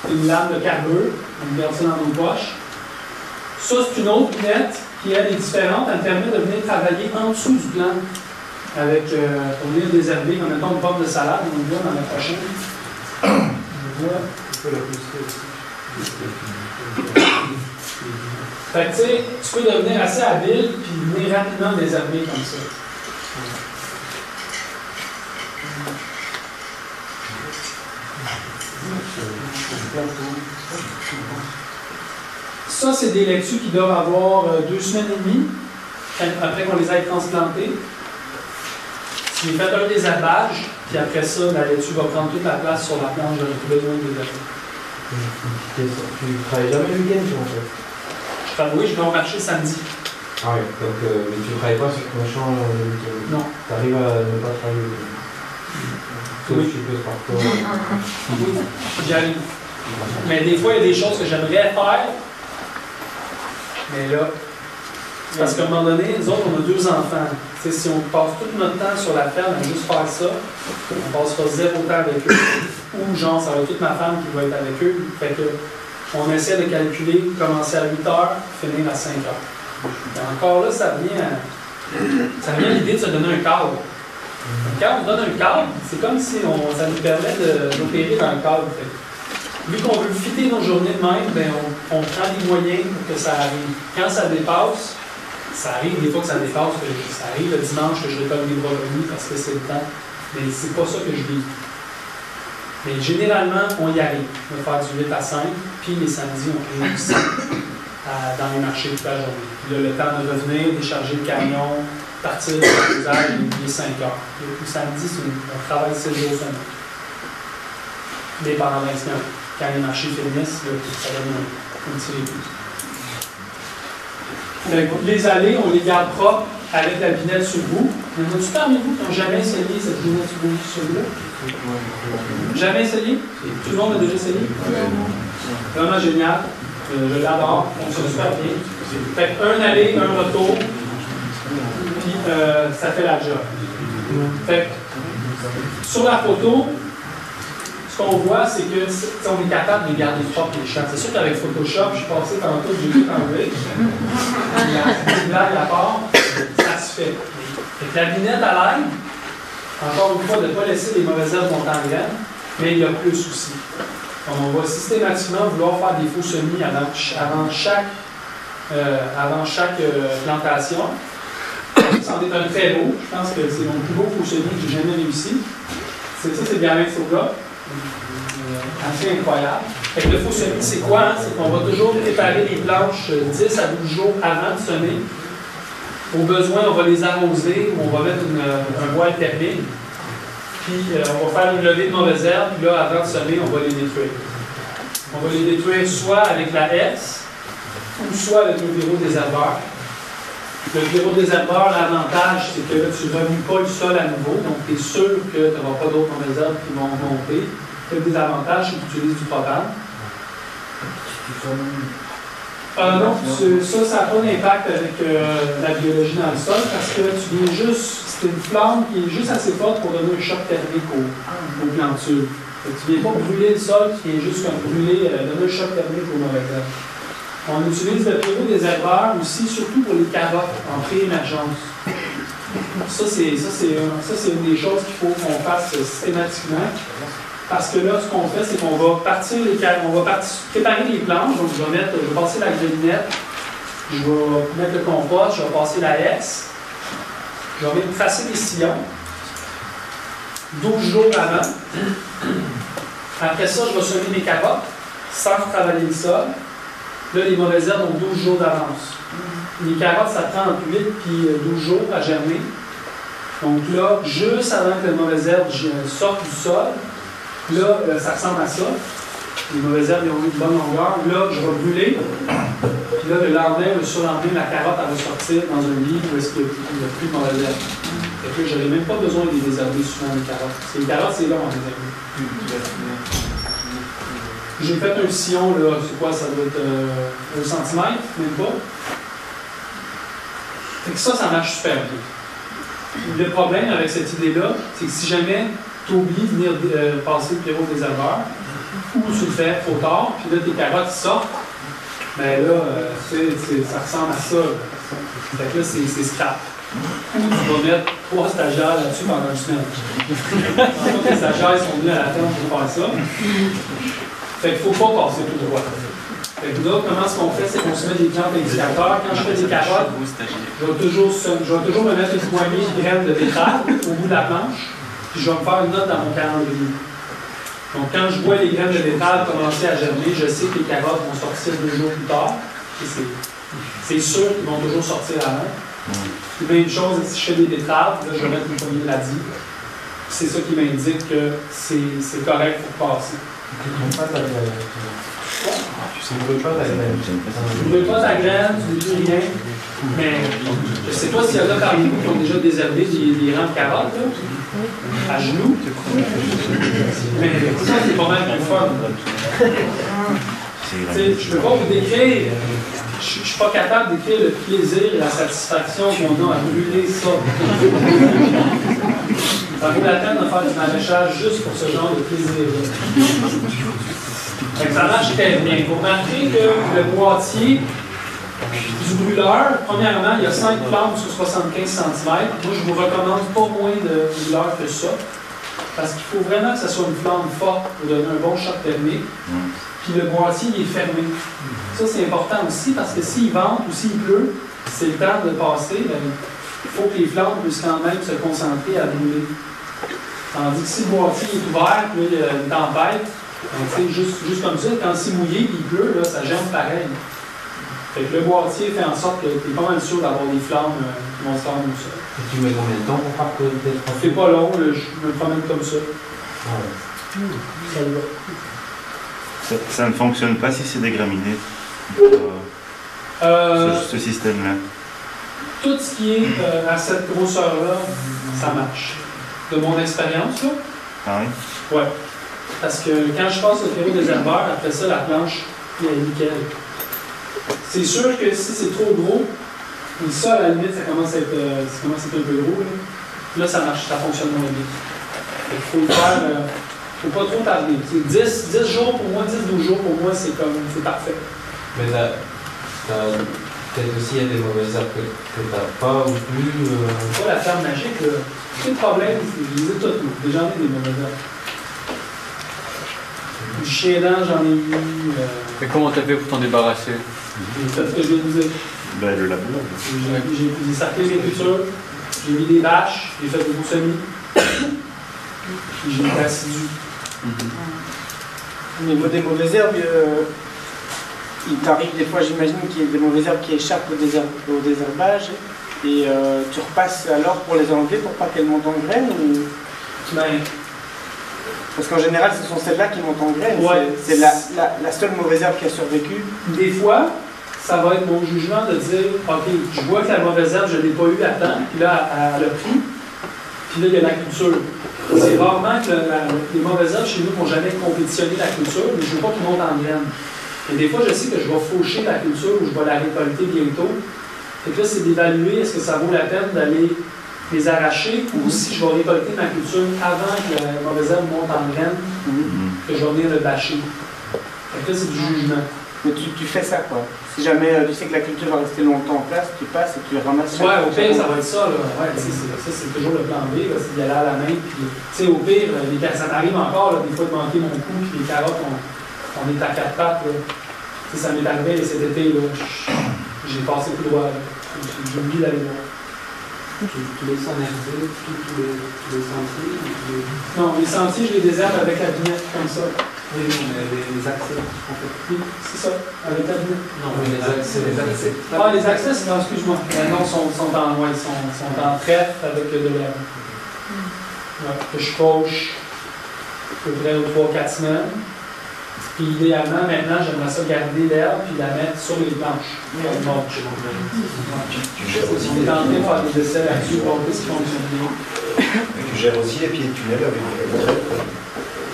C'est une lame de carbure. On garde ça dans nos poches. Ça, c'est une autre vignette qui, elle, est différente. Elle permet de venir travailler en dessous du plan. Avec, pour venir désherber, en mettant une pomme de salade, on le voit dans la prochaine. On voit. Fait que, tu sais, tu peux devenir assez habile puis venir rapidement désherber comme ça. Ça, c'est des laitues qui doivent avoir 2 semaines et demie après qu'on les ait transplantées. Si vous faites un désherbage, puis après ça, la laitue va prendre toute la place sur la planche, j'aurai plus besoin de désherber. Tu travailles jamais le week-end, en fait? Oui, je vais au marché samedi. Ah oui, donc mais tu ne travailles pas sur ton champ le week-end? Non. Tu arrives à ne pas travailler le week-end? Oui. Oui, j'arrive. Mais des fois, il y a des choses que j'aimerais faire, mais là, parce qu'à un moment donné, nous autres, on a 2 enfants. T'sais, si on passe tout notre temps sur la ferme à juste faire ça, on passera 0 temps avec eux. Ou genre, ça va être toute ma femme qui va être avec eux. Fait que, on essaie de calculer, commencer à 8 heures, finir à 5 heures. Et encore là, ça vient l'idée de se donner un cadre. Quand on donne un cadre, c'est comme si ça nous permet d'opérer dans le cadre. Vu qu'on veut fitter nos journées de même, ben on prend des moyens pour que ça arrive. Quand ça dépasse, ça arrive des fois que ça dépasse, ça arrive le dimanche que je récolte des revenus parce que c'est le temps, mais c'est pas ça que je vis. Mais généralement, on y arrive. On va faire du 8 à 5, puis les samedis, on réussit dans les marchés toute la journée. Puis là, le temps de revenir, décharger le camion, partir de l'usage, il est 5 heures. Le samedi, on travaille 6 jours semaine. Mais pendant 20 semaines, quand les marchés finissent, là, ça donne un petit répit. Les allées, on les garde propres avec la binette sur le bout. Il y en a-tu parmi vous qui n'ont jamais essayé cette binette sur le bout? Jamais essayé? Tout le monde a déjà essayé? Vraiment génial. Je l'adore. On fonctionne super bien. Fait un aller, un retour, puis ça fait la job. Fait sur la photo, ce qu'on voit, c'est que on est capable de garder propre les champs. C'est sûr qu'avec Photoshop, je suis passé tantôt, j'ai tout enlevé. La blague à part, ça se fait. Fait que la binette à l'aide, encore une fois, de ne pas laisser les mauvaises herbes monter en graines, mais il y a plus aussi. Donc, on va systématiquement vouloir faire des faux semis avant chaque plantation. Ça en est un très beau. Je pense que c'est mon plus beau faux semis que j'ai jamais réussi. Ça, c'est bien avec Soga. Assez incroyable. Fait que le faux semis, c'est quoi? Hein? C'est qu'on va toujours préparer les planches 10 à 12 jours avant de semer. Au besoin, on va les arroser, ou on va mettre un voile thermique. Puis on va faire une levée de mauvaises herbes, puis là, avant de semer, on va les détruire. On va les détruire soit avec la S, ou soit avec le birodésherbeur. Le birodésherbeur, l'avantage, c'est que là, tu ne remues pas le sol à nouveau, donc tu es sûr que tu n'auras pas d'autres mauvaises herbes qui vont monter. Le désavantage, c'est que tu utilises du propane. Non, ça n'a pas d'impact avec la biologie dans le sol parce que tu viens juste, c'est une flamme qui est juste assez forte pour donner un choc thermique aux plantures. Tu ne viens pas brûler le sol, tu viens juste comme brûler, donner un choc thermique aux mauvaises herbes. On utilise le birodésherbeur aussi, surtout pour les carottes en pré-émergence. Ça, c'est une des choses qu'il faut qu'on fasse systématiquement. Parce que là, ce qu'on fait, c'est qu'on va préparer les planches. Donc, je vais passer la grelinette, je vais mettre le compost, je vais passer la S, je vais même tracer les sillons 12 jours avant. Après ça, je vais semer mes carottes sans travailler le sol. Là, les mauvaises herbes ont 12 jours d'avance. Les carottes, ça prend entre 8 et 12 jours à germer. Donc là, juste avant que les mauvaises herbes sortent du sol, là, ça ressemble à ça. Les mauvaises herbes ont eu une bonne longueur. Là, je vais brûler. Puis là, le lendemain, le surlendemain, la carotte, elle va sortir dans un lit où est-ce qu'il n'y a plus de mauvaises herbes. Fait que là, je n'aurai même pas besoin de les désherber souvent, les carottes. Parce que les carottes, c'est long à désherber. J'ai fait un sillon, là, c'est quoi, ça doit être 1 cm, même pas. Fait que ça marche super bien. Le problème avec cette idée-là, c'est que si jamais tu oublies de venir passer le birodésherbeur, ou tu le fais trop tard, puis là tes carottes sortent, ben là, ça ressemble à ça. Fait que là, c'est scrap. Ou tu vas mettre 3 stagiaires là-dessus pendant une semaine. Les stagiaires sont venus à la ferme pour faire ça. Fait qu'il ne faut pas passer tout droit. Fait que là, comment ce qu'on fait, c'est qu'on se met des plantes indicateurs. Quand je fais des carottes, je vais toujours me mettre une poignée de graines de betterave au bout de la planche, puis je vais me faire une note dans mon calendrier. Donc, quand je vois les graines de betterave commencer à germer, je sais que les carottes vont sortir 2 jours plus tard. C'est sûr qu'ils vont toujours sortir avant. Puis, même chose, si je fais des betteraves, là, je vais mettre une poignée de radis. C'est ça qui m'indique que c'est correct pour passer. Tu ne brûles pas ta graine. Tu ne brûles pas ta graine, tu ne détruis rien. Mais je ne sais pas s'il y en a parmi vous qui ont déjà désherbé des rangs de carottes, là, à genoux. Mais ça, c'est pas mal plus fun. Je ne peux pas vous décrire, je ne suis pas capable d'écrire le plaisir et la satisfaction qu'on a à brûler ça. Ça vaut la peine de faire du maraîchage juste pour ce genre de plaisir-là. Ça marche très bien. Vous remarquez que le boîtier du brûleur, premièrement, il y a 5 flammes sur 75 cm. Moi, je vous recommande pas moins de brûleur que ça. Parce qu'il faut vraiment que ce soit une flamme forte pour donner un bon choc thermique. Puis le boîtier, il est fermé. Ça, c'est important aussi parce que s'il vente ou s'il pleut, c'est le temps de passer. Il faut que les flammes puissent quand même se concentrer à brûler. Tandis que si le boîtier est ouvert, puis là, il y a une tempête, ben, juste comme ça, quand c'est mouillé et il pleut, là, ça gêne pareil. Fait que le boîtier fait en sorte que tu es pas mal sûr d'avoir des flammes qui vont se faire comme ça. Et tu mets combien de temps pour faire que tes trois? C'est pas long, là, je me promène comme ça. Ah ouais. Ça y va. Ça ne fonctionne pas si c'est des graminées, ce système-là. Tout ce qui est à cette grosseur-là, ça marche. De mon expérience, là. Ah oui? Ouais. Parce que quand je passe le ferro-désherbeur, après ça, la planche, elle est nickel. C'est sûr que si c'est trop gros, puis ça, à la limite, ça commence à être un peu gros, là, ça marche, ça fonctionne moins bien. Il faut le faire, faut pas trop tarder. 10 jours pour moi, 10-12 jours pour moi, c'est parfait. Mais peut-être aussi il y a des mauvaises herbes que tu n'as pas ou plus. C'est pas la ferme magique, là. Tous les problèmes, je les ai toutes, déjà j'en ai des mauvaises herbes. Du chien dent, j'en ai eu. Mais comment t'as fait pour t'en débarrasser? C'est ce que je vais vous dire. Ben, le labour. J'ai sarclé mes cultures, j'ai mis des bâches, j'ai fait des semis, puis j'ai été assidu. Au niveau des mauvaises herbes, il t'arrive des fois, j'imagine, qu'il y a des mauvaises herbes qui échappent au désherbage, et tu repasses alors pour les enlever pour pas qu'elles montent en graines ou... Ben, parce qu'en général, ce sont celles-là qui montent en graines. Ouais. C'est la seule mauvaise herbe qui a survécu. des fois, ça va être mon jugement de dire, OK, je vois que la mauvaise herbe, je ne l'ai pas eue à temps, puis là, elle a pris, puis là, il y a la culture. C'est rarement que les mauvaises herbes chez nous n'ont jamais compétitionné la culture, mais je ne veux pas qu'ils montent en graines. Et des fois, je sais que je vais faucher la culture ou je vais la récolter bientôt. Et là, c'est d'évaluer est-ce que ça vaut la peine d'aller les arracher ou si je vais récolter ma culture avant que la mauvaise herbe monte en graines, que je vais venir le bâcher. Fait que là, c'est du jugement. Mais tu fais ça, quoi. Si jamais tu sais que la culture va rester longtemps en place, tu passes et tu ramasses. Ouais, au pire, ça va être ça, là. Ouais, ça, c'est toujours le plan B, là, c'est d'y aller à la main. Puis, au pire, ça m'arrive encore, là, des fois, de manquer mon coup, puis les carottes, on est à 4 pattes, là. Ça m'est arrivé cet été, là. J'ai passé tout droit, là. J'ai oublié d'aller voir. Tu laisses enherber tous les sentiers? Non, les sentiers, je les désherbe avec la binette, comme ça. Oui, non, mais les accès, en fait. Oui, c'est ça, avec la binette. Non, mais les accès. Ah, les accès, excuse-moi. Non, sont en trèfle avec de l'herbe. Ouais, que je poche à peu près aux 3-4 semaines. Puis idéalement, maintenant, j'aimerais ça garder l'herbe puis la mettre sur les planches. On est en train de faire des essais là-dessus pour voir ce qui fonctionne bien. Tu gères aussi les pieds de tunnel avec les trèfles?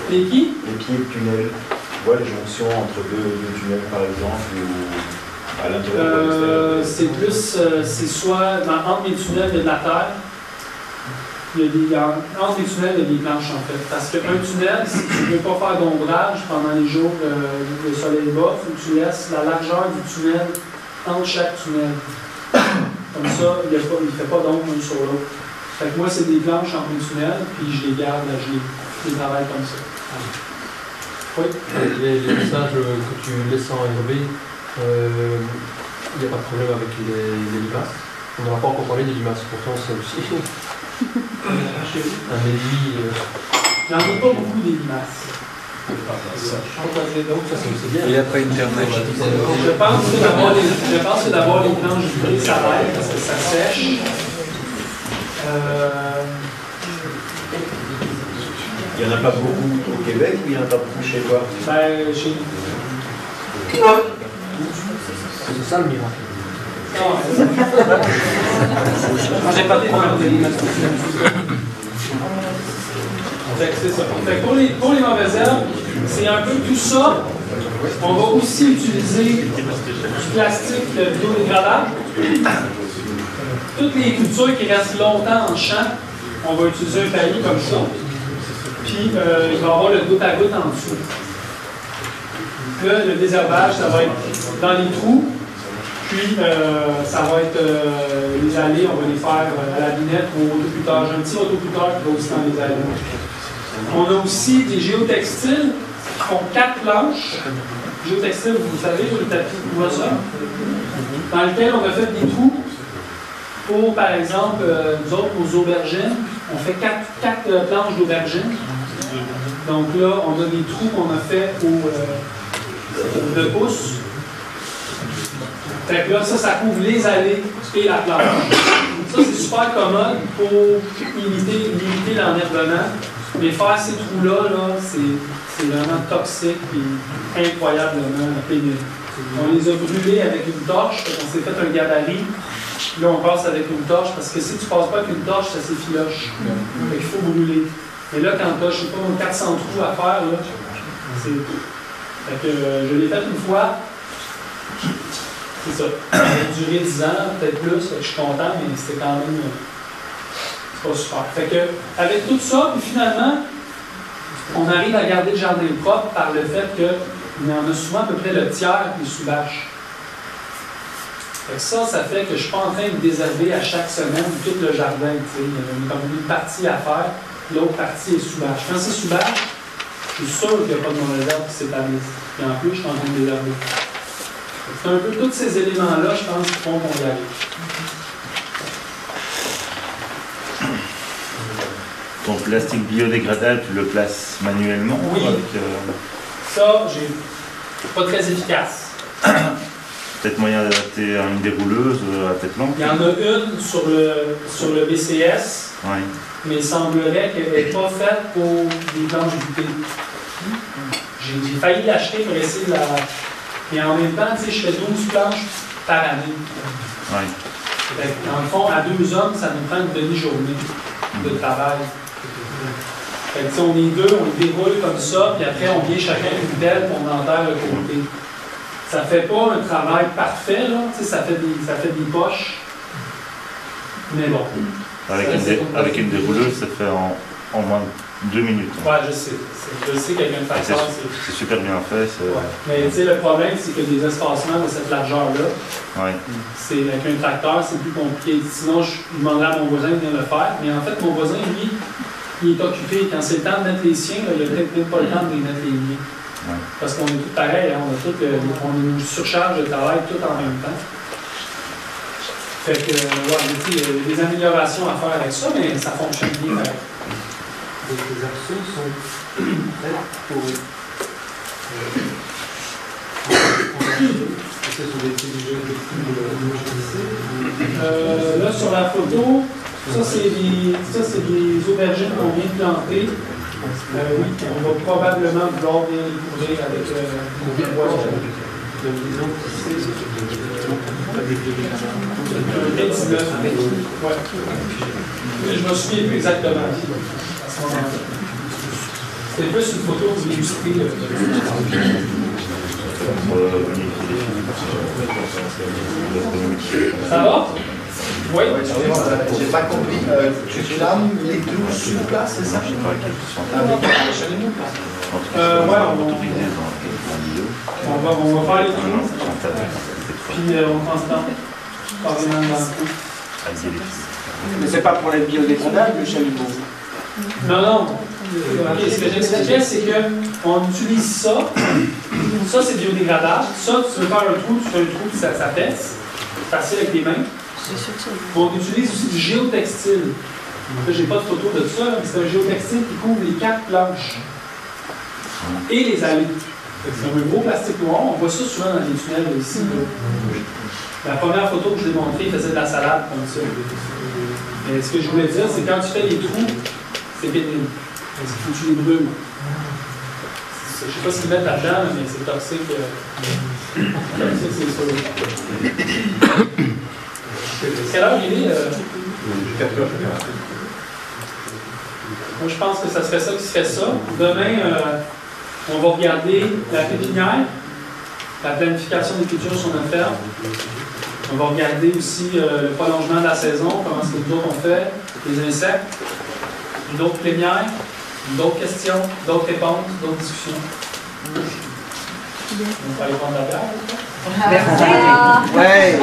Les qui? Les pieds de tunnel. Tu vois les jonctions entre deux tunnels par exemple ou à l'intérieur? C'est plus, c'est soit entre les tunnels, il y a de la terre. Entre les tunnels, il y a des planches en fait. Parce qu'un tunnel, si tu ne veux pas faire d'ombrage pendant les jours le soleil bas, il faut que tu laisses la largeur du tunnel entre chaque tunnel. Comme ça, il ne fait pas d'ombre l'un sur l'autre. Fait que moi, c'est des planches entre les tunnels, puis je les garde, je les travaille comme ça. Oui? Les messages que tu laisses enherber, il n'y a pas de problème avec les limaces. On n'aura pas encore parlé des limaces, pourtant c'est aussi. Un méli. J'en ai pas beaucoup des limaces. Donc ça c'est bien. Il n'y a pas une terre magique. Je pense que d'avoir les planches vitrées, ça aide parce que ça sèche. Il n'y en a pas beaucoup au Québec ou il n'y en a pas beaucoup chez toi? Ben, chez nous. C'est ça le miracle. Moi, j'ai pas de problème de limaces. C'est ça. Fait que pour les mauvaises herbes, c'est un peu tout ça. On va aussi utiliser du plastique biodégradable. Toutes les cultures qui restent longtemps en champ, on va utiliser un paillis comme ça. Puis il va y avoir le goutte à goutte en dessous. Là, le désherbage, ça va être dans les trous. Puis, ça va être les allées, on va les faire à la binette ou au autocuteur. J'ai un petit autocuteur qui va aussi dans les allées. On a aussi des géotextiles qui font 4 planches. Géotextiles, vous savez, le tapis de ça, dans lequel on a fait des trous pour, par exemple, nous autres, aux aubergines, on fait 4 planches d'aubergines. Donc là, on a des trous qu'on a fait au 2 pouces. Fait que là, ça couvre les allées et la planche. Ça, c'est super commode pour limiter l'enherbement. Mais faire ces trous-là, c'est vraiment toxique et incroyablement pénible. On les a brûlés avec une torche, on s'est fait un gabarit. Là, on passe avec une torche, parce que si tu ne passes pas avec une torche, ça s'effiloche. Donc, il faut brûler. Et là, quand tu as, je ne sais pas, 400 trous à faire, là, c'est... Fait que je l'ai fait une fois. C'est ça. Ça a duré 10 ans, peut-être plus, fait que je suis content, mais c'était quand même... c'est pas super. Fait que, avec tout ça, puis finalement, on arrive à garder le jardin propre par le fait qu'il y en a souvent à peu près le tiers qui est sous bâche. Fait que ça fait que je ne suis pas en train de désherber à chaque semaine tout le jardin. Il y a comme une partie à faire, l'autre partie est sous bâche. Quand c'est sous bâche, je suis sûr qu'il n'y a pas de mauvaises herbes qui s'établissent. Et en plus, je suis en train de désherber. C'est un peu tous ces éléments-là, je pense, qui font qu'on y arrive. Ton plastique biodégradable, tu le places manuellement? Oui. Ça, pas très efficace. Peut-être moyen d'adapter à une dérouleuse à tête longue? Il y en a une sur le BCS, oui. Mais il semblerait qu'elle n'est pas faite pour des planches voûtées. J'ai failli l'acheter pour essayer de la... Et en même temps, je fais 12 planches par année. Oui. Dans le fond, à 2 hommes, ça nous prend une demi-journée de travail. Fait que, on est 2, on déroule comme ça, puis après, on vient chacun une pelle pour on enterre le côté. Ça fait pas un travail parfait, là. Ça fait des poches. Mais bon. Avec une dérouleuse, ça fait en moins de 2 minutes. Ouais, je sais. Je sais qu'il y a une facteur. C'est super bien fait. Ouais. Mais le problème, c'est que des espacements de cette largeur-là, ouais. C'est avec un tracteur, c'est plus compliqué. Sinon, je demanderais à mon voisin de venir le faire. Mais en fait, mon voisin, lui, il est occupé. Quand c'est le temps de mettre les siens, là, il n'a peut-être même pas le temps de les mettre les miens. Ouais. Parce qu'on est tous pareils, hein, on a une surcharge de travail tout en même temps. Fait que, il y a des améliorations à faire avec ça, mais ça fonctionne bien. Les actions sont faites pour là, sur la photo, ça c'est des aubergines qu'on vient de planter. Oui, on va probablement vouloir bien les couvrir avec le bois. Ouais. Je me souviens plus exactement à ce moment-là. C'était plus une photo pour illustrer. Ça va? Oui. J'ai pas compris. Tu lames les trous sur place, c'est ça? On va faire les trous. Puis on transplante carrément dans le trou. Mais c'est pas pour les biodégradables, le chalumeau? Non. Okay, ce que j'expliquais, c'est qu'on utilise ça. Ça, c'est biodégradable. Ça, tu veux faire un trou, tu fais un trou, puis ça pèse. Facile avec les mains. On utilise aussi du géotextile. En fait, j'ai pas de photo de ça, mais c'est un géotextile qui couvre les 4 planches et les allées. C'est un gros plastique noir. On voit ça souvent dans les tunnels ici. La première photo que je vous ai montrée, il faisait de la salade comme ça. Mais ce que je voulais dire, c'est quand tu fais les trous, c'est pénible. Parce qu'il faut que tu les brûles. Je ne sais pas s'ils mettent là-dedans, mais c'est toxique. Toxique, c'est sûr. Quelle heure il est? 4 heures. Moi, je pense que ça serait ça qui serait ça. Demain, on va regarder la pépinière, la planification des cultures sur notre ferme. On va regarder aussi le prolongement de la saison, comment est-ce que nous autres on fait, les insectes, d'autres plénières, d'autres questions, d'autres réponses, d'autres discussions. On va aller prendre la bière. Merci. Ouais.